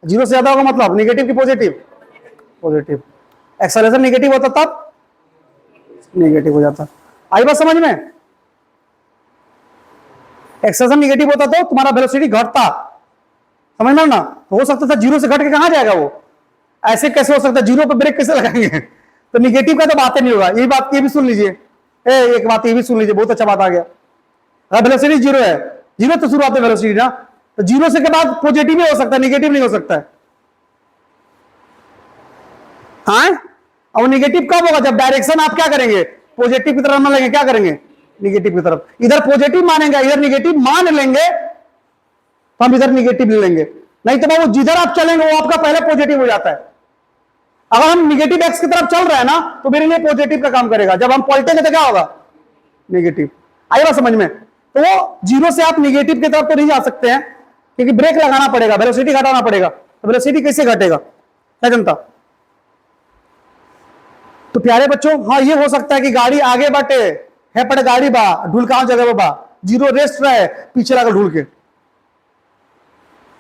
जीरो से ज्यादा होगा मतलब नेगेटिव की पॉजिटिव? पॉजिटिव। एक्सेलरेशन नेगेटिव होता तब नेगेटिव हो जाता। आई बात समझ में? एक्सेलरेशन नेगेटिव होता तो तुम्हारा वेलोसिटी घटता, समझ में ना? हो सकता था जीरो से घट के कहां जाएगा वो? ऐसे कैसे हो सकता है? जीरो पे ब्रेक कैसे लगाएंगे? तो नेगेटिव का तो बात ही नहीं होगा। ये बात ये भी सुन लीजिए, एक बात ये भी सुन लीजिए, बहुत अच्छा बात आ गया। अगर वेलोसिटी जीरो है, जीरो तो शुरुआत है वेलोसिटी ना, तो जीरो से के बाद पॉजिटिव भी हो सकता है, नेगेटिव नहीं हो सकता है। हाँ और नेगेटिव कब होगा? जब डायरेक्शन आप क्या करेंगे? पॉजिटिव की तरफ ना लेंगे, क्या करेंगे? नेगेटिव की तरफ। इधर पॉजिटिव मानेंगे, इधर नेगेटिव मान लेंगे तो हम इधर नेगेटिव ले लेंगे। नहीं तो वो जिधर आप चलेंगे वो आपका पहले पॉजिटिव हो जाता है। अगर हम नेगेटिव एक्स की तरफ चल रहे हैं ना तो मेरे लिए पॉजिटिव का काम करेगा, जब हम पलटेंगे तो क्या होगा? नेगेटिव। आई बात समझ में? तो वो जीरो से आप नेगेटिव की तरफ तो नहीं जा सकते हैं, क्योंकि ब्रेक लगाना पड़ेगा, वेलोसिटी घटाना पड़ेगा। तो वेलोसिटी कैसे घटेगा? क्या जनता? तो प्यारे बच्चों, हाँ ये हो सकता है कि गाड़ी आगे बढ़े है पड़े, गाड़ी बा ढुलकाव जगह बा, जीरो रेस्ट रहे, पीछे लगा ढूल के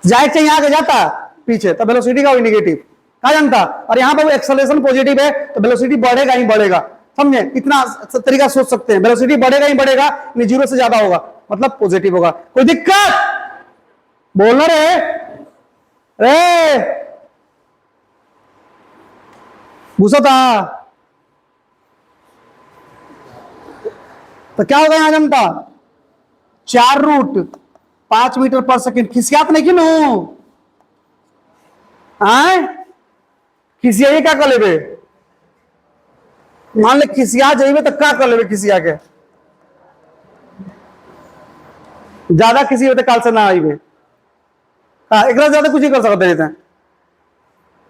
जाए चाहिए, आगे जाता पीछे, तो वेलोसिटी का नेगेटिव। क्या जानता? और यहां पर एक्सेलरेशन पॉजिटिव है तो वेलोसिटी बढ़ेगा ही बढ़ेगा। समझे? इतना तरीका सोच सकते हैं, वेलोसिटी बढ़ेगा ही बढ़ेगा, जीरो से ज्यादा होगा मतलब पॉजिटिव होगा। कोई दिक्कत? बोलना रे रे घुसा था। तो क्या होगा यहां जनता? 4 रूट 5 मीटर पर सेकंड। खिसियात नहीं क्यों? खिसिया क्या कर लेबे? मान ले खिसिया जाइए तो क्या कर लेबे? खिसिया के ज्यादा किसी होते काल से ना आइबे। एक ज्यादा कुछ ही कर सकते हैं।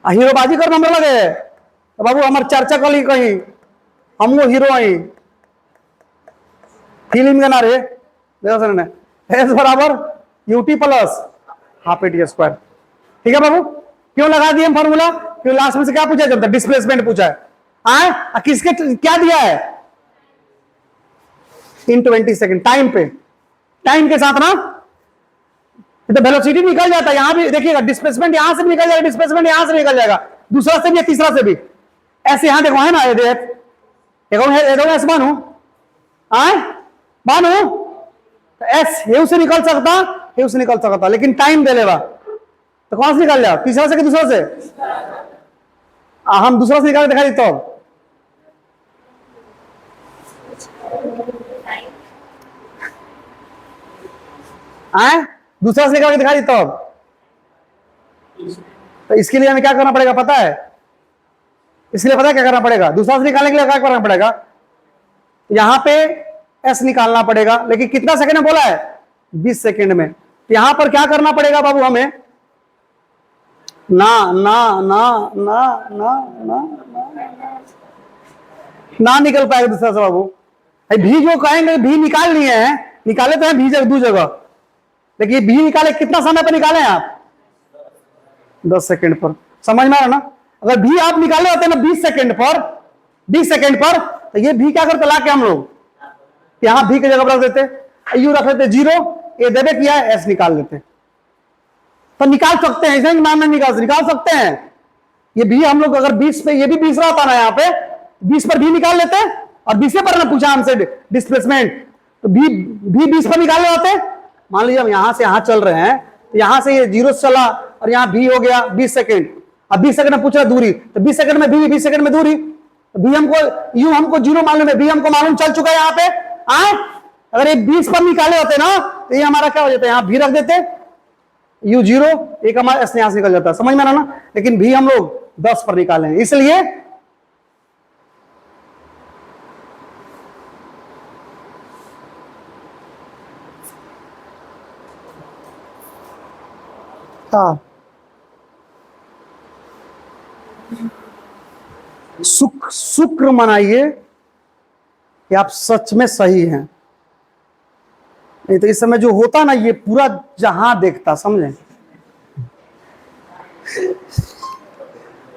हीरोबाजी कर नंबर लगे तो बाबू हमारे चर्चा कर ली कहीं, हम वो हीरो आई फिल्म के नारे एस बराबर UT plus half eighty square. ठीक है बाबू? क्यों लगा दिए हम फॉर्मूला? क्यों लास्ट में से क्या पूछा जाता है? डिस्प्लेसमेंट पूछा है। किसके क्या दिया है? इन 20 सेकंड टाइम पे, टाइम के साथ ना तो वेलोसिटी निकल जाता है। यहां भी देखिएगा डिस्प्लेसमेंट यहां से भी निकल जाएगा, डिस्प्लेसमेंट यहां से निकल जाएगा, दूसरा से भी तीसरा से भी। ऐसे यहां देखो है ना, ये देख एस मानू मानू एस ये से निकल सकता, ये से निकल सकता, लेकिन टाइम दे लेगा तो कौन से निकल जाओ? तीसरा से कि दूसरा से? हम दूसरा से निकाल दिखा देता हूं। दूसरा से निकाल के दिखा देता हूं। तो इसके लिए हमें क्या करना पड़ेगा पता है? इसके लिए पता है क्या करना पड़ेगा? दूसरा से निकालने के लिए क्या करना पड़ेगा? यहां पे एस निकालना पड़ेगा, लेकिन कितना सेकंड में बोला है? 20 सेकंड में। यहां पर क्या करना पड़ेगा बाबू हमें? ना ना ना ना ना ना ना निकल पाएगा दूसरा से बाबू। भी जो कहेंगे भी निकाल लिए हैं, निकाले तो हैं भी दो जगह, लेकिन भी निकाले कितना समय पर निकाले आप? 10 सेकंड पर। समझ में आ रहा ना? अगर भी आप निकाले होते ना 20 सेकंड पर, 20 सेकंड पर, तो ये भी क्या करते ला के हम लोग यहां भी की जगह पर रख देते, यू रख लेते 0, ये देवे किया है एस निकाल लेते। तो निकाल सकते हैं, ऐसे नाम नहीं निकाल सकते हैं। ये भी हम लोग अगर 20 पे, ये भी 20 रहता ना, यहाँ पे 20 पर भी निकाल लेते हैं और 20 पर ना पूछा हमसे डिस्प्लेसमेंट, तो भी 20 पर निकालने होते। मान लीजिए हम यहां से यहां चल रहे हैं, तो यहां से ये 0 चला और यहां भी हो गया 20 सेकंड। अब 20 सेकंड में पूछ रहा दूरी, तो 20 सेकंड में भी, 20 सेकंड में दूरी, तो भी हमको यू हमको 0 मालूम है, भी हमको मालूम चल चुका है यहाँ पे। अगर ये 20 पर निकाले होते ना, तो ये हमारा क्या हो जाता है, यहां भी रख देते, यू 0, एक हमारा ऐसे यहां से निकल जाता है, समझ में आ रहा ना। लेकिन भी हम लोग 10 पर निकाले, इसलिए शुक्र मनाइए कि आप सच में सही हैं, नहीं तो इस समय जो होता ना, ये पूरा जहां देखता, समझे।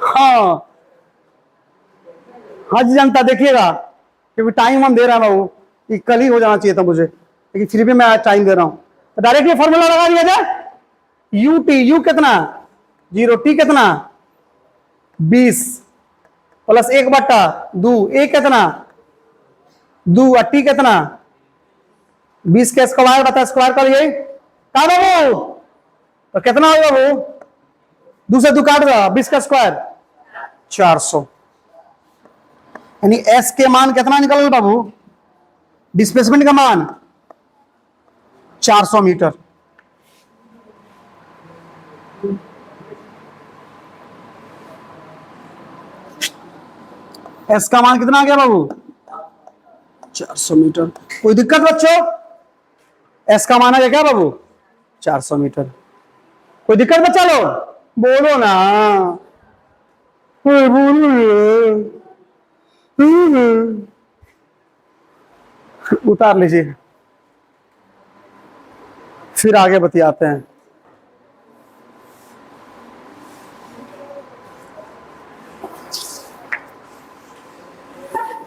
हाँ हाँ जी जनता, देखिएगा, क्योंकि टाइम हम दे रहा हूं, कि कल ही हो जाना चाहिए था मुझे, लेकिन फिर भी मैं आज टाइम दे रहा हूं। तो डायरेक्ट ये फॉर्मूला लगा दिया जाए, यू टी, यू कितना 0, टी कितना 20 प्लस 1/2, ए कितना 2 और टी कितना 20 के स्क्वायर बता, स्क्वायर कर यही का बाबू, तो कितना होगा वो, 2 से 2 काट दो, 20 का स्क्वायर 400। यानी एस के मान कितना निकल बाबू, डिस्प्लेसमेंट का मान 400 मीटर। एस का मान कितना आ गया बाबू, 400 मीटर। कोई दिक्कत बच्चों, एस का मान आ गया क्या बाबू, 400 मीटर। कोई दिक्कत बच्चा लो, बोलो ना, उतार लीजिए, फिर आगे बतियाते हैं।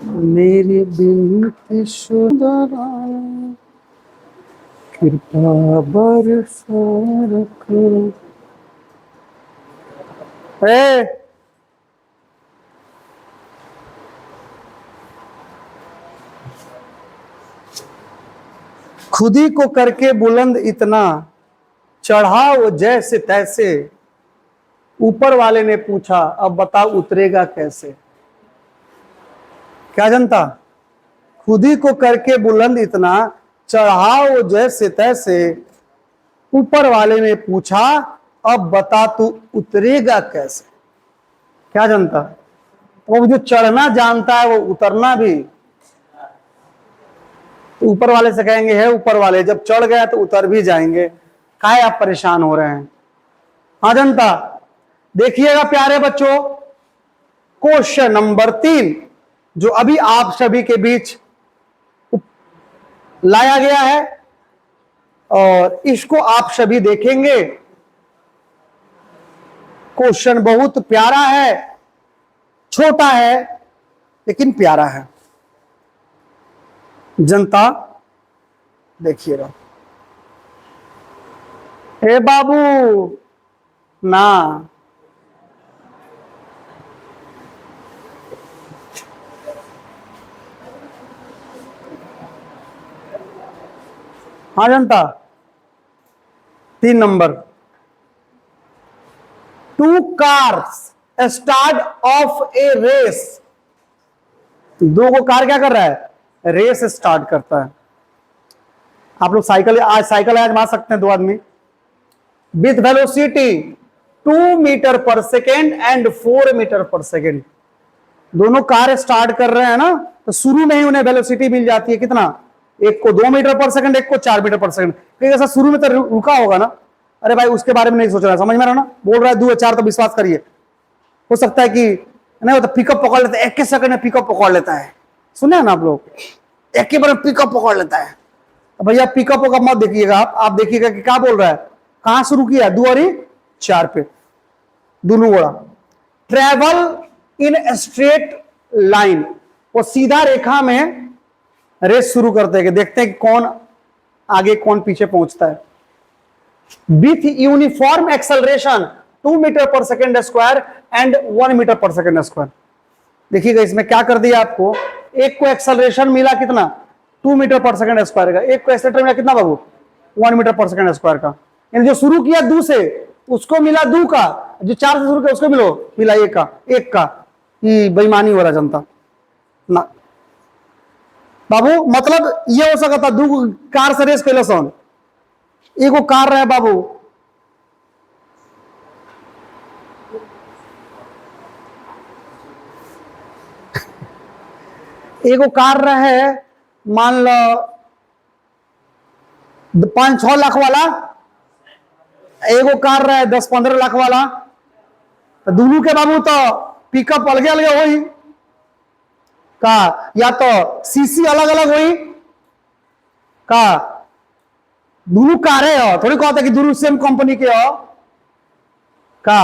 मेरे बिनती सुंदरा कृपा बरसा रखो। खुदी को करके बुलंद इतना, चढ़ाओ जैसे तैसे, ऊपर वाले ने पूछा अब बताओ उतरेगा कैसे। क्या जनता, खुदी को करके बुलंद इतना, चढ़ाओ जैसे तैसे, ऊपर वाले ने पूछा अब बता तू उतरेगा कैसे। क्या जनता, वो जो चढ़ना जानता है वो उतरना भी, तो ऊपर वाले से कहेंगे है ऊपर वाले, जब चढ़ गया तो उतर भी जाएंगे, काहे आप परेशान हो रहे हैं। हाँ जनता, देखिएगा प्यारे बच्चों, क्वेश्चन नंबर 3 जो अभी आप सभी के बीच लाया गया है, और इसको आप सभी देखेंगे। क्वेश्चन बहुत प्यारा है, छोटा है लेकिन प्यारा है। जनता देखिएगा, हे बाबू ना, हाँ जनता, 3 number, 2 cars start off a race। 2 को कार क्या कर रहा है, रेस स्टार्ट करता है। आप लोग साइकिल आजमा सकते हैं, 2 आदमी with velocity 2 metre per second and 4 metre per second, दोनों कार स्टार्ट कर रहे हैं ना, तो शुरू में ही उन्हें वेलोसिटी मिल जाती है कितना, एक को 2 मीटर पर सेकंड, एक को 4 मीटर पर सेकंड। क्योंकि ऐसा शुरू में तो रुका होगा ना, अरे भाई उसके बारे में नहीं सोच रहा, समझ में रहा ना, बोल रहा है 2 या 4 तो विश्वास करिए। हो सकता है कि नहीं, वो तो पिकअप पकड़ लेता है, 1 सेकंड में पिकअप पकड़ लेता है, सुने ना आप लोग, 1 बार पिकअप पकड़ लेता है। तो भैया पिकअप का मत देखिएगा, आप देखिएगा कि क्या बोल रहा है, कहां शुरू किया, 2 और 4 पे, दोनों बोला ट्रेवल इन स्ट्रेट लाइन, वो सीधा रेखा में रेस शुरू करते हैं कि देखते हैं कि कौन आगे कौन पीछे पहुंचता है। With uniform acceleration 2 metre per second square and 1 metre per second square. देखिएगा इसमें क्या कर दिया आपको, एक को एक्सेलरेशन मिला कितना 2 मीटर पर सेकंड स्क्वायर का। एक को एक्सेलरेटर मिला कितना बाबू? 1 मीटर पर सेकंड स्क्वायर का। यानी जो शुरू किया 2 से उसको मिला 2 का, जो 4 से शुरू किया उसको मिला 1 का। ये बेईमानी हो रहा जनता ना बाबू। मतलब ये हो सकता 2 कार से रेस कैला सन, एगो कार रहे बाबू, एगो कार रहे मान लो 5-6 लाख वाला, एगो कार रहे 10-15 लाख वाला, तो दोनों के बाबू तो पिकअप अलगे अलगे हुई का, या तो सीसी अलग अलग हुई का। दोनों कारें हो, थोड़ी कहते कि दोनों सेम कंपनी के हो का,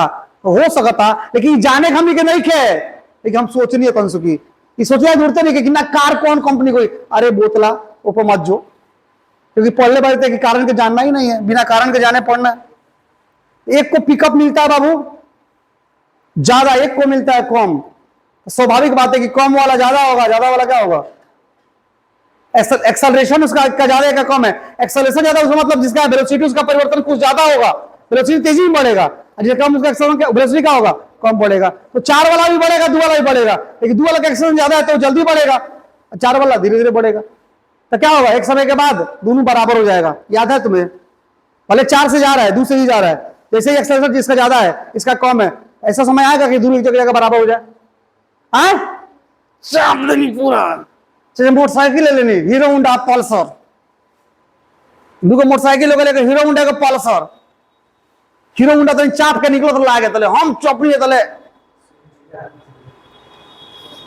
हो सकता। लेकिन जाने हम के नहीं खे, लेकिन हम सोचनी है तनसुकी सोचा जुड़ते नहीं कि ना कार कौन कंपनी कोई। अरे बोतला ऊपर मत जो, क्योंकि पढ़ले बढ़ते कि कारण के जानना ही नहीं है, बिना कारण के जाने पढ़ना। एक को पिकअप मिलता है बाबू ज्यादा, एक को मिलता है कम। स्वाभाविक बात है कि कम वाला ज्यादा होगा, ज्यादा वाला क्या होगा? एक्सेलरेशन उसका ज्यादा का कम है। एक्सेलरेशन ज्यादा उसका मतलब जिसका वेलोसिटी उसका परिवर्तन कुछ ज्यादा होगा, वेलोसिटी तेजी में बढ़ेगा, जिसका कम उसका एक्सेलरेशन वेलोसिटी क्या होगा? कम बढ़ेगा। तो 4 वाला भी बढ़ेगा, 2 वाला भी बढ़ेगा, लेकिन 2 वाला का एक्सेलरेशन ज्यादा है तो जल्दी बढ़ेगा, 4 वाला धीरे धीरे बढ़ेगा। तो क्या होगा? एक समय के बाद दोनों बराबर हो जाएगा। याद है तुम्हें? भले 4 से जा रहा है, 2 से ही जा रहा है, जैसे ही एक्सेलरेशन जिसका ज्यादा है इसका कम है, ऐसा समय आएगा कि दोनों एक जगह बराबर हो जाए। पूरा मोटरसाइकिल ले लेनी, हीरो होंडा पल्सर, दूगो मोटरसाइकिल होगा लेकर हीरो होंडा का पल्सर। हीरो होंडा तो चाप के निकलो तो लागे तले हम चपली तले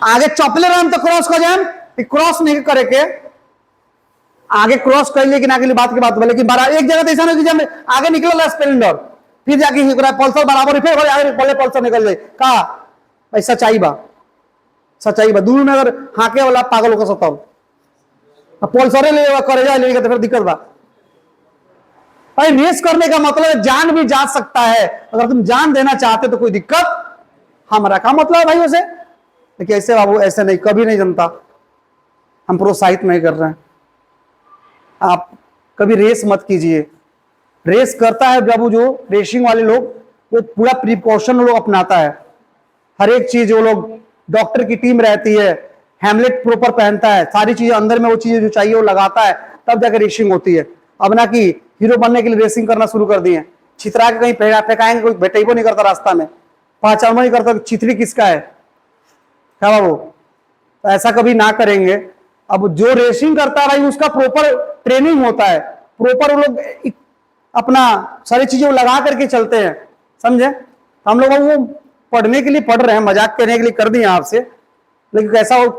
आगे चपले रहे तो क्रॉस कर जाए, क्रॉस नहीं करे के आगे क्रॉस कर लिए कि ना के लिए बात की बात, लेकिन एक जगह तो ऐसा नहीं कि जब आगे निकल स्प्लेंडर फिर जाके पल्सर बराबर फिर आगे पहले पल्सर निकल जाए का। भाई सच्चाई बा दोनों में अगर हाके वाला पागल होकर सताओ, पल्सरे ले करे जाए तो फिर दिक्कत बा। भाई रेस करने का मतलब जान भी जा सकता है, अगर तुम जान देना चाहते तो कोई दिक्कत हमारा का मतलब है भाई उसे। लेकिन ऐसे बाबू ऐसे नहीं, कभी नहीं जनता, हम प्रोत्साहित नहीं कर रहे हैं। आप कभी रेस मत कीजिए। रेस करता है बाबू जो रेसिंग वाले लोग, वो पूरा प्रिकॉशन लोग अपनाता है, हर एक चीज वो लोग, डॉक्टर की टीम रहती है, हेमलेट प्रॉपर पहनता है, सारी चीजें अंदर में वो चीजें जो चाहिए वो लगाता है, तब जाकर रेसिंग होती है। अब ना कि हीरो बनने के लिए रेसिंग करना शुरू कर दिए, छितरा के कहीं फेंकाएंगे, कोई भेटेबो नहीं करता रास्ता में, पहचान नहीं करता चितरी किसका है क्या बाबू। तो ऐसा कभी ना करेंगे। अब जो रेसिंग करता है भाई उसका प्रॉपर ट्रेनिंग होता है, प्रॉपर वो लोग अपना सारी चीजें लगा करके चलते हैं, समझे। हम लोग वो पढ़ने के लिए पढ़ रहे हैं, मजाक करने के लिए कर दिए आपसे, लेकिन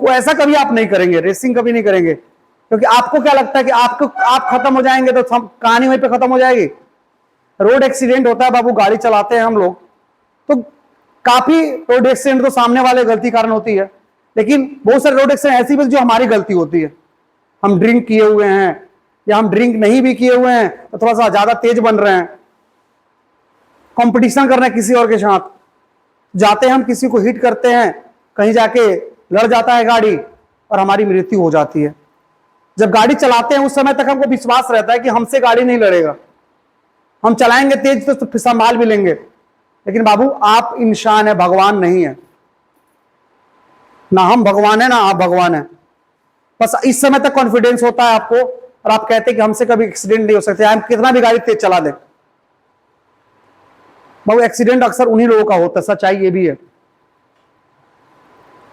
ऐसा कभी आप नहीं करेंगे, रेसिंग कभी नहीं करेंगे। क्योंकि आपको क्या लगता है कि आप खत्म हो जाएंगे तो कहानी वहीं पे खत्म हो जाएगी। रोड एक्सीडेंट होता है बाबू, गाड़ी चलाते हैं हम लोग तो काफी रोड एक्सीडेंट तो सामने वाले गलती कारण होती है, लेकिन बहुत सारे रोड एक्सीडेंट ऐसी भी जो हमारी गलती होती है। हम ड्रिंक किए हुए हैं या हम ड्रिंक नहीं भी किए हुए हैं तो थोड़ा सा ज्यादा तेज बन रहे हैं, कंपटीशन कर रहे हैं किसी और के साथ, जाते हैं हम किसी को हिट करते हैं, कहीं जाके लड़ जाता है गाड़ी और हमारी मृत्यु हो जाती है। जब गाड़ी चलाते हैं उस समय तक हमको विश्वास रहता है कि हमसे गाड़ी नहीं लड़ेगा, हम चलाएंगे तेज तो संभाल भी लेंगे। लेकिन बाबू आप इंसान है, भगवान नहीं है, ना हम भगवान है ना आप भगवान है। बस इस समय तक कॉन्फिडेंस होता है आपको और आप कहते हैं कि हमसे कभी एक्सीडेंट नहीं हो सकते, हम कितना भी गाड़ी तेज चला दे। बाबू एक्सीडेंट अक्सर उन्हीं लोगों का होता है, सच्चाई ये भी है।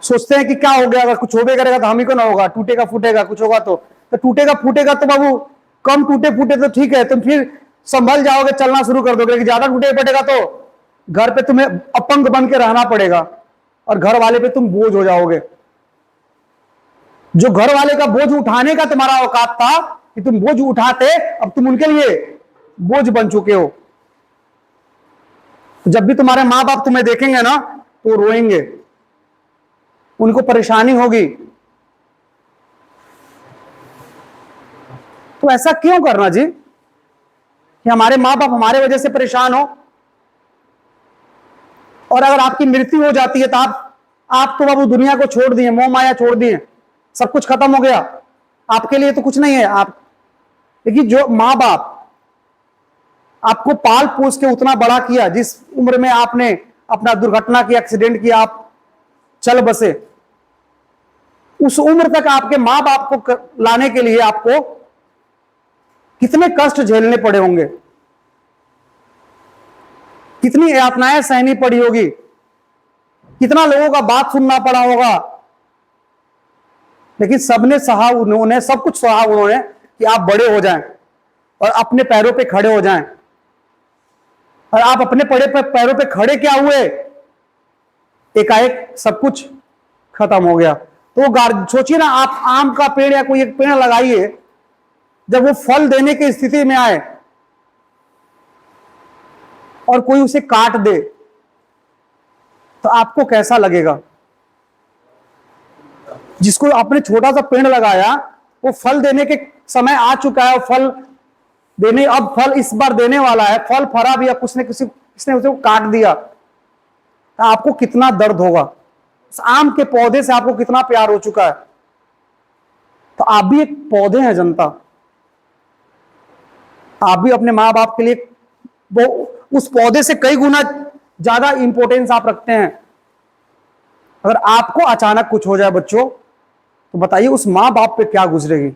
सोचते हैं कि क्या हो गया, अगर कुछ हो भी करेगा तो हम ही को ना होगा, टूटेगा फूटेगा कुछ होगा तो टूटेगा फूटेगा तो बाबू कम टूटे फूटे तो ठीक है, तुम फिर संभल जाओगे, चलना शुरू कर दोगे। लेकिन ज्यादा टूटे फटेगा तो घर पे तुम्हें अपंग बन के रहना पड़ेगा और घर वाले पे तुम बोझ हो जाओगे। जो घर वाले का बोझ उठाने का तुम्हारा औकात था कि तुम बोझ उठाते, अब तुम उनके लिए बोझ बन चुके हो। तो जब भी तुम्हारे मां बाप तुम्हें देखेंगे ना तो रोएंगे, उनको परेशानी होगी। तो ऐसा क्यों करना जी कि हमारे मां बाप हमारे वजह से परेशान हो, और अगर आपकी मृत्यु हो जाती है तो आप तो बाबू दुनिया को छोड़ दिए, मोह माया छोड़ दिए, सब कुछ खत्म हो गया, आपके लिए तो कुछ नहीं है। आप देखिए, जो माँ बाप आपको पाल पोस के उतना बड़ा किया, जिस उम्र में आपने अपना दुर्घटना की, एक्सीडेंट किया, आप चल बसे, उस उम्र तक आपके माँ बाप को लाने के लिए आपको कितने कष्ट झेलने पड़े होंगे, कितनी यातनाएं सहनी पड़ी होगी, कितना लोगों का बात सुनना पड़ा होगा, लेकिन सबने सहा उन्होंने, सब कुछ सहा उन्होंने कि आप बड़े हो जाएं और अपने पैरों पे खड़े हो जाएं। और आप अपने पैरों पे खड़े क्या हुए, एकाएक सब कुछ खत्म हो गया। तो सोचिए ना, आप आम का पेड़ या कोई एक पेड़ लगाइए, जब वो फल देने की स्थिति में आए और कोई उसे काट दे तो आपको कैसा लगेगा? जिसको आपने छोटा सा पेड़ लगाया, वो फल देने के समय आ चुका है, फल देने, अब फल इस बार देने वाला है, फल फरा भी, किसने उसे काट दिया, तो आपको कितना दर्द होगा? उस आम के पौधे से आपको कितना प्यार हो चुका है। तो आप भी एक पौधे हैं जनता, आप भी अपने माँ बाप के लिए वो उस पौधे से कई गुना ज्यादा इंपॉर्टेंस आप रखते हैं। अगर आपको अचानक कुछ हो जाए बच्चों, तो बताइए उस माँ बाप पे क्या गुजरेगी।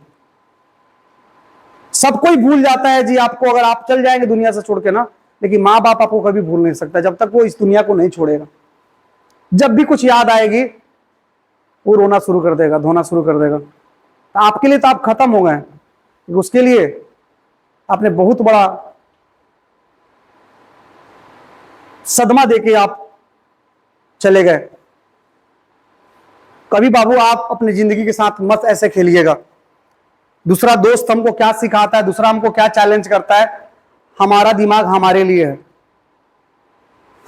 सब कोई भूल जाता है जी आपको, अगर आप चल जाएंगे दुनिया से छोड़ के ना, लेकिन माँ बाप आपको कभी भूल नहीं सकता जब तक वो इस दुनिया को नहीं छोड़ेगा। जब भी कुछ याद आएगी वो रोना शुरू कर देगा, धोना शुरू कर देगा। तो आपके लिए तो आप खत्म हो गए, उसके लिए आपने बहुत बड़ा सदमा देके आप चले गए। कभी बाबू आप अपनी जिंदगी के साथ मत ऐसे खेलिएगा। दूसरा दोस्त हमको क्या सिखाता है, दूसरा हमको क्या चैलेंज करता है, हमारा दिमाग हमारे लिए है,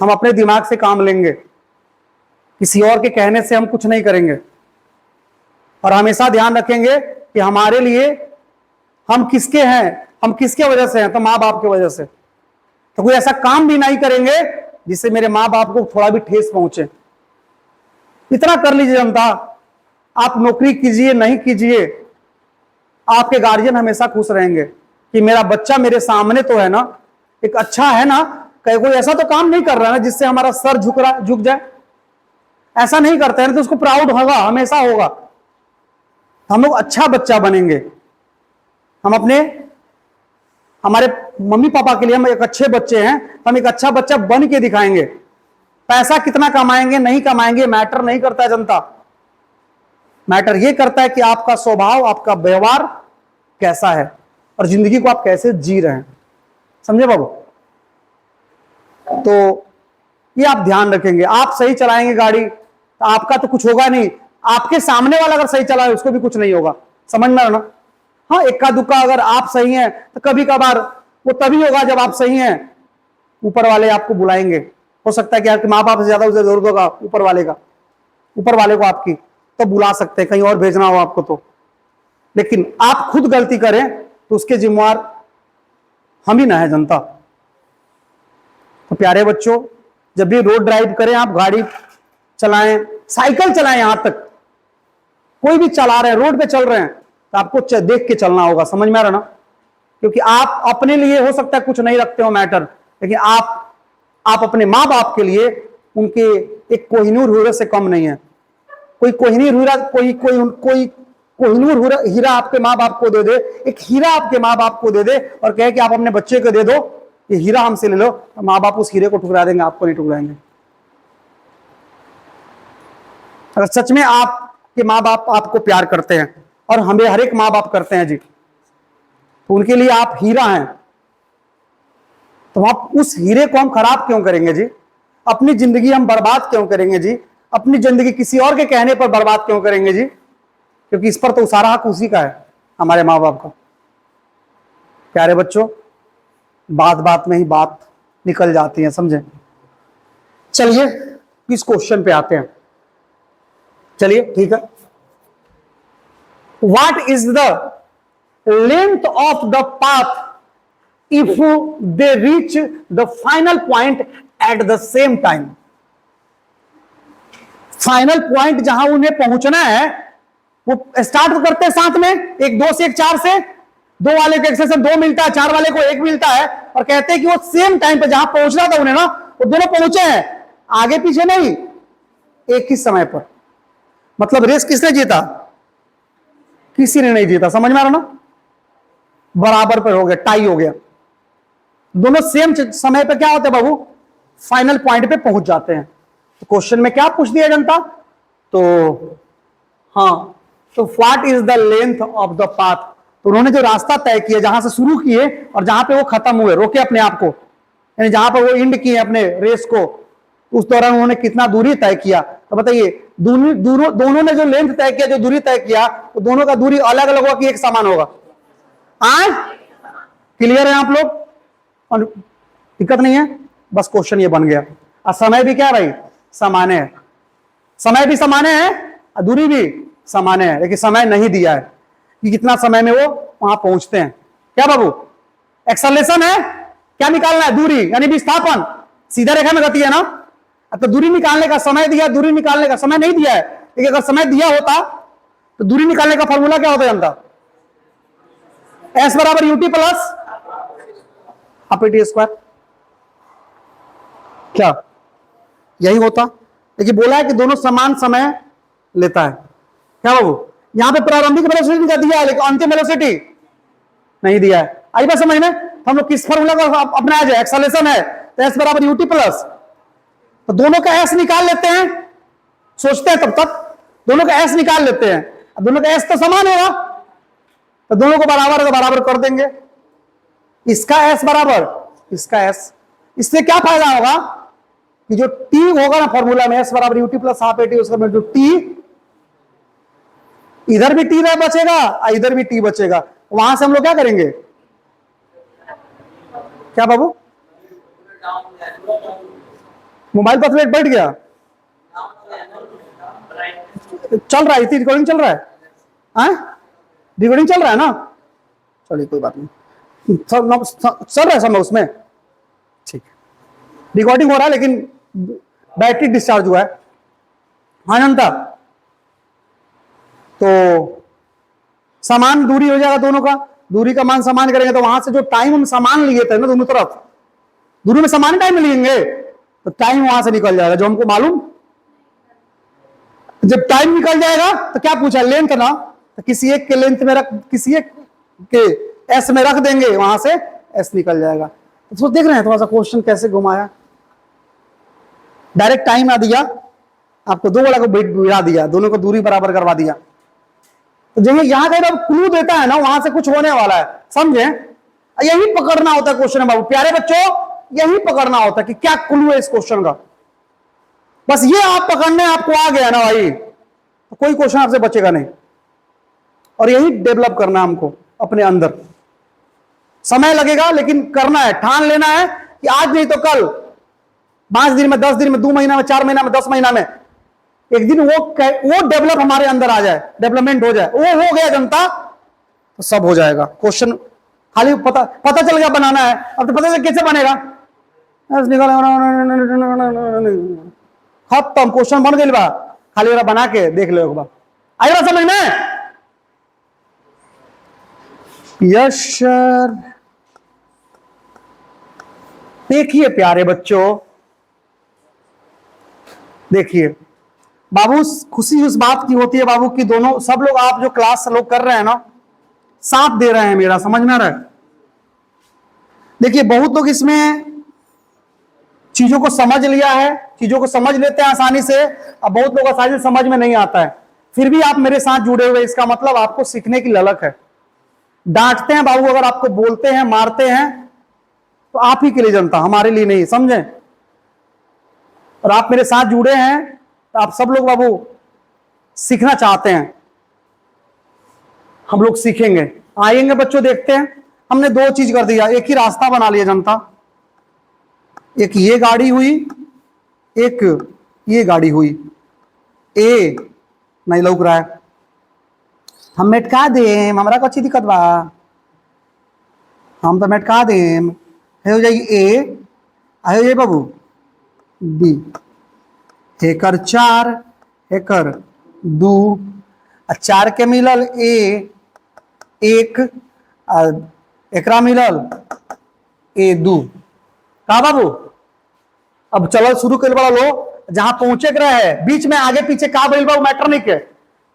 हम अपने दिमाग से काम लेंगे, किसी और के कहने से हम कुछ नहीं करेंगे। और हमेशा ध्यान रखेंगे कि हमारे लिए हम किसके हैं, हम किसके वजह से हैं, तो माँ बाप की वजह से। तो कोई ऐसा काम भी नहीं करेंगे जिससे मेरे माँ बाप को थोड़ा भी ठेस पहुंचे। इतना कर लीजिए जनता, आप नौकरी कीजिए नहीं कीजिए, आपके गार्जियन हमेशा खुश रहेंगे कि मेरा बच्चा मेरे सामने तो है ना, एक अच्छा है ना, कहीं कोई ऐसा तो काम नहीं कर रहा है ना जिससे हमारा सर झुक जाए। ऐसा नहीं करते हैं तो उसको प्राउड होगा, हमेशा होगा। हम लोग अच्छा बच्चा बनेंगे, हम हमारे मम्मी पापा के लिए हम एक अच्छे बच्चे हैं, हम एक अच्छा बच्चा बन के दिखाएंगे। पैसा कितना कमाएंगे नहीं कमाएंगे मैटर नहीं करता है जनता, मैटर ये करता है कि आपका स्वभाव, आपका व्यवहार कैसा है और जिंदगी को आप कैसे जी रहे हैं। समझे बाबू? तो ये आप ध्यान रखेंगे। आप सही चलाएंगे गाड़ी तो आपका तो कुछ होगा नहीं, आपके सामने वाला अगर सही चलाए उसको भी कुछ नहीं होगा। समझ में ना? हाँ, इक्का दुक्का अगर आप सही हैं तो कभी कभार वो तभी होगा जब आप सही हैं, ऊपर वाले आपको बुलाएंगे। हो सकता है कि आपके माँ बाप से ज्यादा उसे जरूरत होगा ऊपर वाले को आपकी, तो बुला सकते हैं, कहीं और भेजना हो आपको तो। लेकिन आप खुद गलती करें तो उसके जिम्मेवार हम ही ना है जनता। तो प्यारे बच्चों, जब भी रोड ड्राइव करें, आप गाड़ी चलाएं, साइकिल चलाएं, यहां तक कोई भी चला रहे हैं, रोड पे चल रहे हैं, तो आपको देख के चलना होगा। समझ में आ रहा ना? क्योंकि आप अपने लिए हो सकता है कुछ नहीं रखते हो मैटर, लेकिन आप अपने माँ बाप के लिए उनके एक कोहिनूर हीरे से कम नहीं है। कोई कोहिनूर हीरा आपके माँ बाप को दे दे, एक हीरा आपके माँ बाप को दे दे और कहे कि आप अपने बच्चे को दे दो, ये हीरा हमसे ले लो, तो माँ बाप उस हीरे को ठुकरा देंगे, आपको नहीं ठुकराएंगे। अगर सच में आपके माँ बाप आपको प्यार करते हैं, और हमें हर एक माँ बाप करते हैं जी, तो उनके लिए आप हीरा हैं, तो आप उस हीरे को हम खराब क्यों करेंगे जी? अपनी जिंदगी हम बर्बाद क्यों करेंगे जी? अपनी जिंदगी किसी और के कहने पर बर्बाद क्यों करेंगे जी? क्योंकि इस पर तो सारा हक उसी का है, हमारे माँ बाप का। प्यारे बच्चों, बात बात में ही बात निकल जाती है, समझे? चलिए इस क्वेश्चन पे आते हैं। चलिए ठीक है। What is the length of the path if they reach the final point at the same time? Final point जहां उन्हें पहुंचना है वो स्टार्ट तो करते हैं साथ में, एक 2 से एक 4 से, 2 वाले को 1 से 2 मिलता है, 4 वाले को 1 मिलता है, और कहते हैं कि वो सेम टाइम पे जहां पहुंचना था उन्हें ना, वो दोनों पहुंचे हैं, आगे पीछे नहीं, एक ही समय पर। मतलब रेस किसने जीता? किसी ने नहीं जीता। समझ में आ रहा ना? बराबर पर हो गया, टाई हो गया, दोनों सेम समय पे क्या होते हैं बाबू? फाइनल पॉइंट पे पहुंच जाते हैं। तो क्वेश्चन में क्या पूछ दिया जनता? तो हाँ, तो what is the length of the path? तो उन्होंने जो रास्ता तय किया, जहां से शुरू किए और जहां पे वो खत्म हुए, रोके अपने आप को, यानी जहां पे वो एंड किए अपने रेस को, उस दौरान उन्होंने कितना दूरी तय किया? तो बताइए, दोनों ने जो लेंथ तय किया, जो दूरी तय किया, तो दोनों का दूरी अलग अलग होगा कि एक समान होगा? क्लियर है आप लोग? और दिक्कत नहीं है, बस क्वेश्चन ये बन गया। और समय भी क्या भाई? समान है। समय भी समान है और दूरी भी समान है, लेकिन समय नहीं दिया है कि कितना समय में वो वहां पहुंचते हैं। क्या बाबू? एक्सेलरेशन है, क्या निकालना है? दूरी, यानी विस्थापन, सीधा रेखा में गति है ना। तो दूरी निकालने का समय दिया, दूरी निकालने का समय नहीं दिया है, लेकिन अगर समय दिया होता तो दूरी निकालने का फॉर्मूला क्या होता जानता? S बराबर UT प्लस APT स्क्वायर। क्या यही होता? लेकिन बोला है कि दोनों समान समय लेता है। क्या बाबू? यहां पे प्रारंभिक वेलोसिटी का दिया है, लेकिन अंतिम वेलोसिटी नहीं दिया है। आई बात समझ में? हम लोग किस फॉर्मूला को अपनाया जाए? एक्सेलरेशन है तो S बराबर UT प्लस, तो दोनों का S निकाल लेते हैं, सोचते हैं तब तक दोनों का S निकाल लेते हैं। अब दोनों का S तो समान होगा, तो दोनों को बराबर का बराबर कर देंगे। इसका S बराबर इसका S, इससे क्या फायदा होगा कि जो T होगा ना फॉर्मूला में, S बराबर UT प्लस हाफ AT, उसका जो T, इधर भी T बचेगा और इधर भी T बचेगा। वहां से हम लोग क्या करेंगे? क्या बाबू? मोबाइल पर फ्लैट बैठ गया, चल रहा है, इतनी रिकॉर्डिंग चल रहा है, रिकॉर्डिंग चल रहा है ना? चलिए कोई बात नहीं, चल रहा है सब उसमें, ठीक है, रिकॉर्डिंग हो रहा है, लेकिन बैटरी डिस्चार्ज हुआ है। हाँ जनता, तो समान दूरी हो जाएगा दोनों का, दूरी का मान समान करेंगे तो वहां से जो टाइम हम समान लिए थे ना दोनों तरफ, दोनों में समान टाइम लेंगे तो टाइम वहां से निकल जाएगा, जो हमको मालूम। जब टाइम निकल जाएगा तो क्या पूछा? लेंथ ना, तो किसी एक के लेंथ में रख, किसी एक के एस में रख देंगे, वहां से एस निकल जाएगा। तो देख रहे हैं थोड़ा सा क्वेश्चन कैसे घुमाया, डायरेक्ट टाइम आ दिया आपको, दो वाला को भिड़ा दिया, दोनों को दूरी बराबर करवा दिया। तो जो यहां का क्लू देता है ना, वहां से कुछ होने वाला है, समझे? यही पकड़ना होता है क्वेश्चन में बाबू, प्यारे बच्चों, यही पकड़ना होता है कि क्या क्लू है इस क्वेश्चन का। बस ये आप पकड़ने आपको आ गया ना भाई, तो कोई क्वेश्चन आपसे बचेगा नहीं। और यही डेवलप करना हमको अपने अंदर। समय लगेगा, लेकिन करना है, ठान लेना है कि आज नहीं तो कल, 5 दिन में, 10 दिन में, 2 महीना में, 4 महीना में, 10 महीना में, एक दिन वो डेवलप हमारे अंदर आ जाए, डेवलपमेंट हो जाए। वो हो गया जनता तो सब हो जाएगा। क्वेश्चन खाली पता चल गया बनाना है, अब तो पता चल कैसे बनेगा, खत्म, क्वेश्चन बन गई बा, खाली वाला बना के देख लो एक बार। आई बात समझ में? Yes sir. देखिए प्यारे बच्चों, देखिए बाबू, खुशी उस बात की होती है बाबू कि दोनों सब लोग, आप जो क्लास लोग कर रहे हैं ना, साथ दे रहे हैं मेरा, समझ में आ रहा है? देखिए बहुत लोग इसमें चीजों को समझ लिया है, चीजों को समझ लेते हैं आसानी से, अब बहुत लोग आसानी से समझ में नहीं आता है, फिर भी आप मेरे साथ जुड़े हुए, इसका मतलब आपको सीखने की ललक है। डांटते हैं बाबू, अगर आपको बोलते हैं, मारते हैं, तो आप ही के लिए जनता, हमारे लिए नहीं, समझे? और आप मेरे साथ जुड़े हैं तो आप सब लोग बाबू सीखना चाहते हैं, हम लोग सीखेंगे, आएंगे बच्चों, देखते हैं। हमने 2 चीज कर दिया, एक ही रास्ता बना लिया जनता, एक ये गाड़ी हुई, एक ये गाड़ी हुई, ए नहीं लौक रहा है, हम मेटका देम, हमारा कच्ची दिक्कत बा, हम तो मेटका देम, हो जाएगी ए, हो जाए बाबू बी, एकर 4 एकर 2, 4 के मिलल ए 1 एकरा मिलल ए 2 का बाबू। अब चलो शुरू कर बड़ा लो, जहां पहुंचे के रहे बीच में आगे पीछे का बोल बाबू मैटर नहीं के,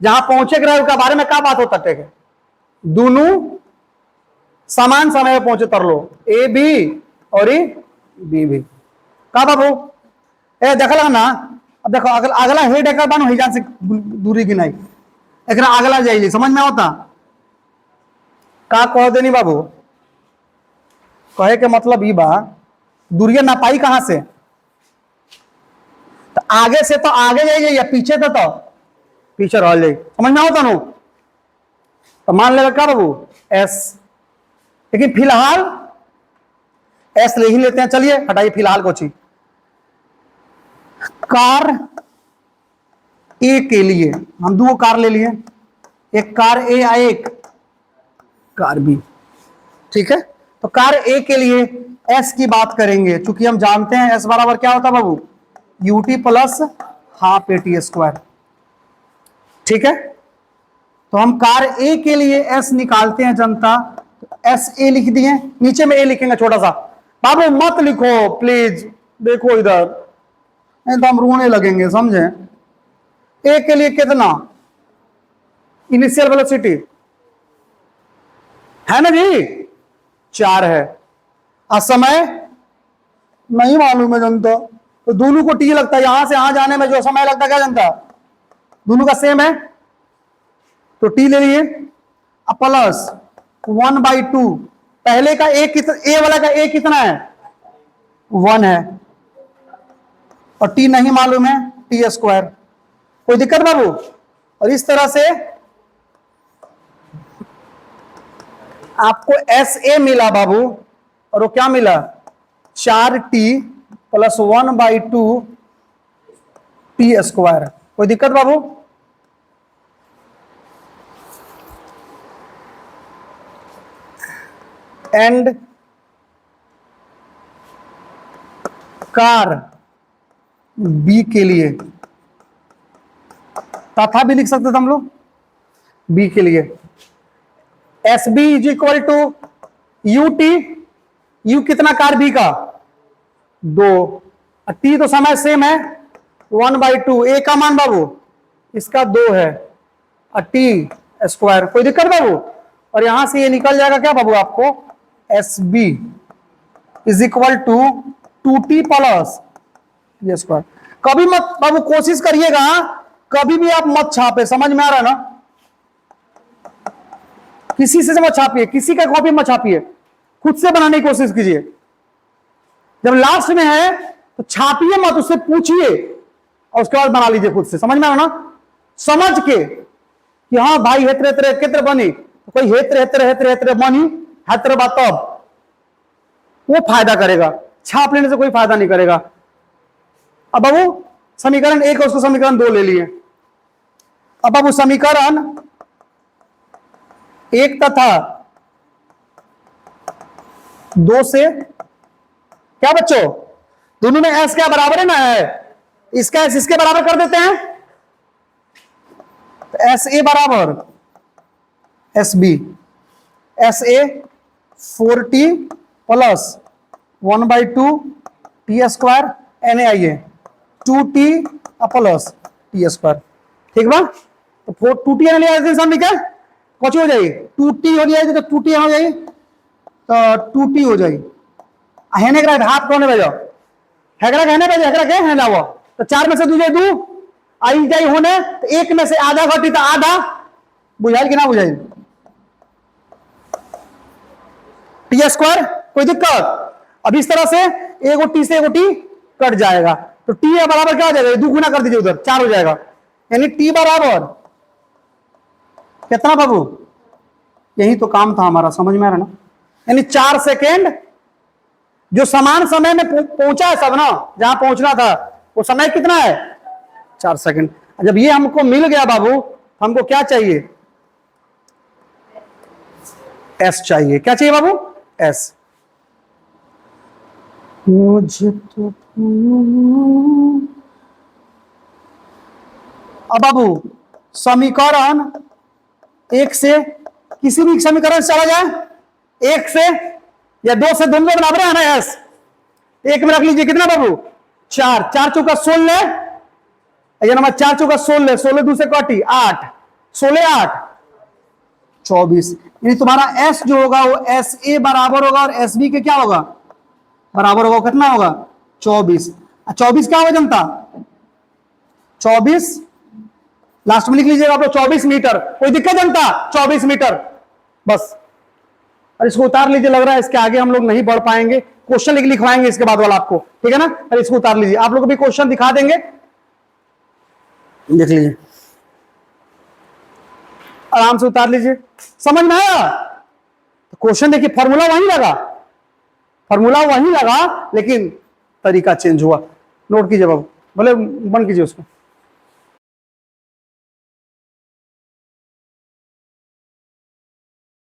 जहां पहुंचे के रहे उसके बारे में का बात होता है, दोनों समान समय में पहुंचे तर लो, ए बी और बी भी का बाबू। ए देखल ना, अब देखो अगला हेड एक बानो हिजान से दूरी की नहीं, एक अगला जाइए समझ में होता का कह देनी बाबू। कहे के मतलब ई बा दूरिया ना पाई कहां से, तो आगे से तो आगे जाइए या पीछे तो पीछे रह जाइए, समझ में होता नो। तो मान लेगा क्या बाबू एस, लेकिन फिलहाल एस ले ही लेते हैं, चलिए हटाइए फिलहाल को चीज। कार ए के लिए हम दो कार ले लिए, एक कार ए और एक कार बी, ठीक है। तो कार ए के लिए एस की बात करेंगे, क्योंकि हम जानते हैं एस बराबर क्या होता है बाबू, u t plus half a t square, ठीक है। तो हम कार ए के लिए एस निकालते हैं जनता, तो एस ए लिख दिए, नीचे में ए लिखेंगे छोटा सा, बाबू मत लिखो प्लीज, देखो इधर नहीं तो हम रोने लगेंगे समझे। ए के लिए कितना इनिशियल वेलोसिटी है ना जी 4 है, और समय नहीं मालूम है जनता, तो दोनों को टी लगता है, यहां से यहां जाने में जो समय लगता है क्या जनता दोनों का सेम है, तो टी ले लिए प्लस 1/2, पहले का ए वाला का ए कितना है 1 है, और टी नहीं मालूम है टी स्क्वायर, कोई दिक्कत बाबू। और इस तरह से आपको एस ए मिला बाबू, और वो क्या मिला 4t प्लस 1/2 टी स्क्वायर, कोई दिक्कत बाबू। एंड कार बी के लिए तथा भी लिख सकते थे हम लोग, बी के लिए S B is equal to U T, U कितना कार बी का 2, टी तो समय सेम है 1/2, ए का मान बाबू इसका 2 है, टी स्क्वायर, कोई दिक्कत बाबू। और यहां से ये निकल जाएगा क्या बाबू आपको S B is equal to 2t plus ये स्क्वायर। कभी मत बाबू कोशिश करिएगा, कभी भी आप मत छापे, समझ में आ रहा है ना, किसी से मत छापिए, किसी का कॉपी मत छापिए, खुद से बनाने की कोशिश कीजिए। जब लास्ट में है तो छापिए मत, उससे पूछिए और उसके बाद बना लीजिए खुद से, समझ में आ रहा ना, समझ के कि हाँ भाई हेत्र हेत्र कित्र बनी, तो कोई हेत्र हेत्र हेत्र हेत्र बनी हेत्र बात, तब वो फायदा करेगा, छाप लेने से कोई फायदा नहीं करेगा। अब बाबू समीकरण 1 और उसको समीकरण 2 ले लिए, अब बाबू समीकरण 1 तथा 2 से क्या बच्चों दोनों में एस क्या बराबर है ना, है इसका एस इसके बराबर कर देते हैं, तो एस ए बराबर S B, S A 4t plus 1/2 T square, एन ए आई ए 2t प्लस टी स्क्वायर, ठीक बा। तो 2t एन ए सामने क्या कौन हो जाएगी 2t हो जाएगी, तो 2t हो जाएगी, तो 2t हो जाएगी, हेने का हाथ कौन भेजो हेकरा कहने भेजो, हेकरा के है ना वो, तो 4 में से 2 जाए 2 आई जाई होने, तो 1 में से आधा घटी तो आधा, बुझाइल कि ना बुझाइल टी स्क्वायर, कोई दिक्कत। अब इस तरह से एगो टी से एगो टी कट जाएगा, तो टी बराबर क्या हो जाएगा 2 गुना कर दीजिए उधर 4 हो जाएगा, यानी टी बराबर कितना बाबू, यही तो काम था हमारा, समझ में आ रहा ना, यानी 4 सेकेंड, जो समान समय में पहुंचा है सब ना, जहां पहुंचना था वो समय कितना है 4 सेकेंड। जब ये हमको मिल गया बाबू, हमको क्या चाहिए एस चाहिए, क्या चाहिए बाबू एस। मुझे तो अब बाबू समीकरण 1 से किसी भी समीकरण से चला जाए, 1 से या 2 से, दोनों बराबर है ना यस। 1 में रख लीजिए कितना बाबू 4, 4 चौका 16, या नंबर 4 चौका 16, 16 दूसरे काटी 8, 16 8 24। यानी तुम्हारा S जो होगा वो SA बराबर होगा और SB के क्या होगा बराबर होगा, कितना होगा 24। 24 क्या होगा जनता 24 लास्ट में लिख लीजिएगा आप लोग 24 मीटर। कोई दिक्कत जनता 24 मीटर बस। और इसको उतार लीजिए, लग रहा है इसके आगे हम लोग नहीं बढ़ पाएंगे, क्वेश्चन लिखवाएंगे इसके बाद वाला आपको, ठीक है ना। और इसको उतार लीजिए, आप लोग को भी क्वेश्चन दिखा देंगे, देख लीजिए आराम से उतार लीजिए। समझ में आया क्वेश्चन? देखिए फॉर्मूला वहीं लगा, फॉर्मूला वहीं लगा लेकिन तरीका चेंज हुआ। नोट कीजिए बाबू, भले बंद कीजिए उसको।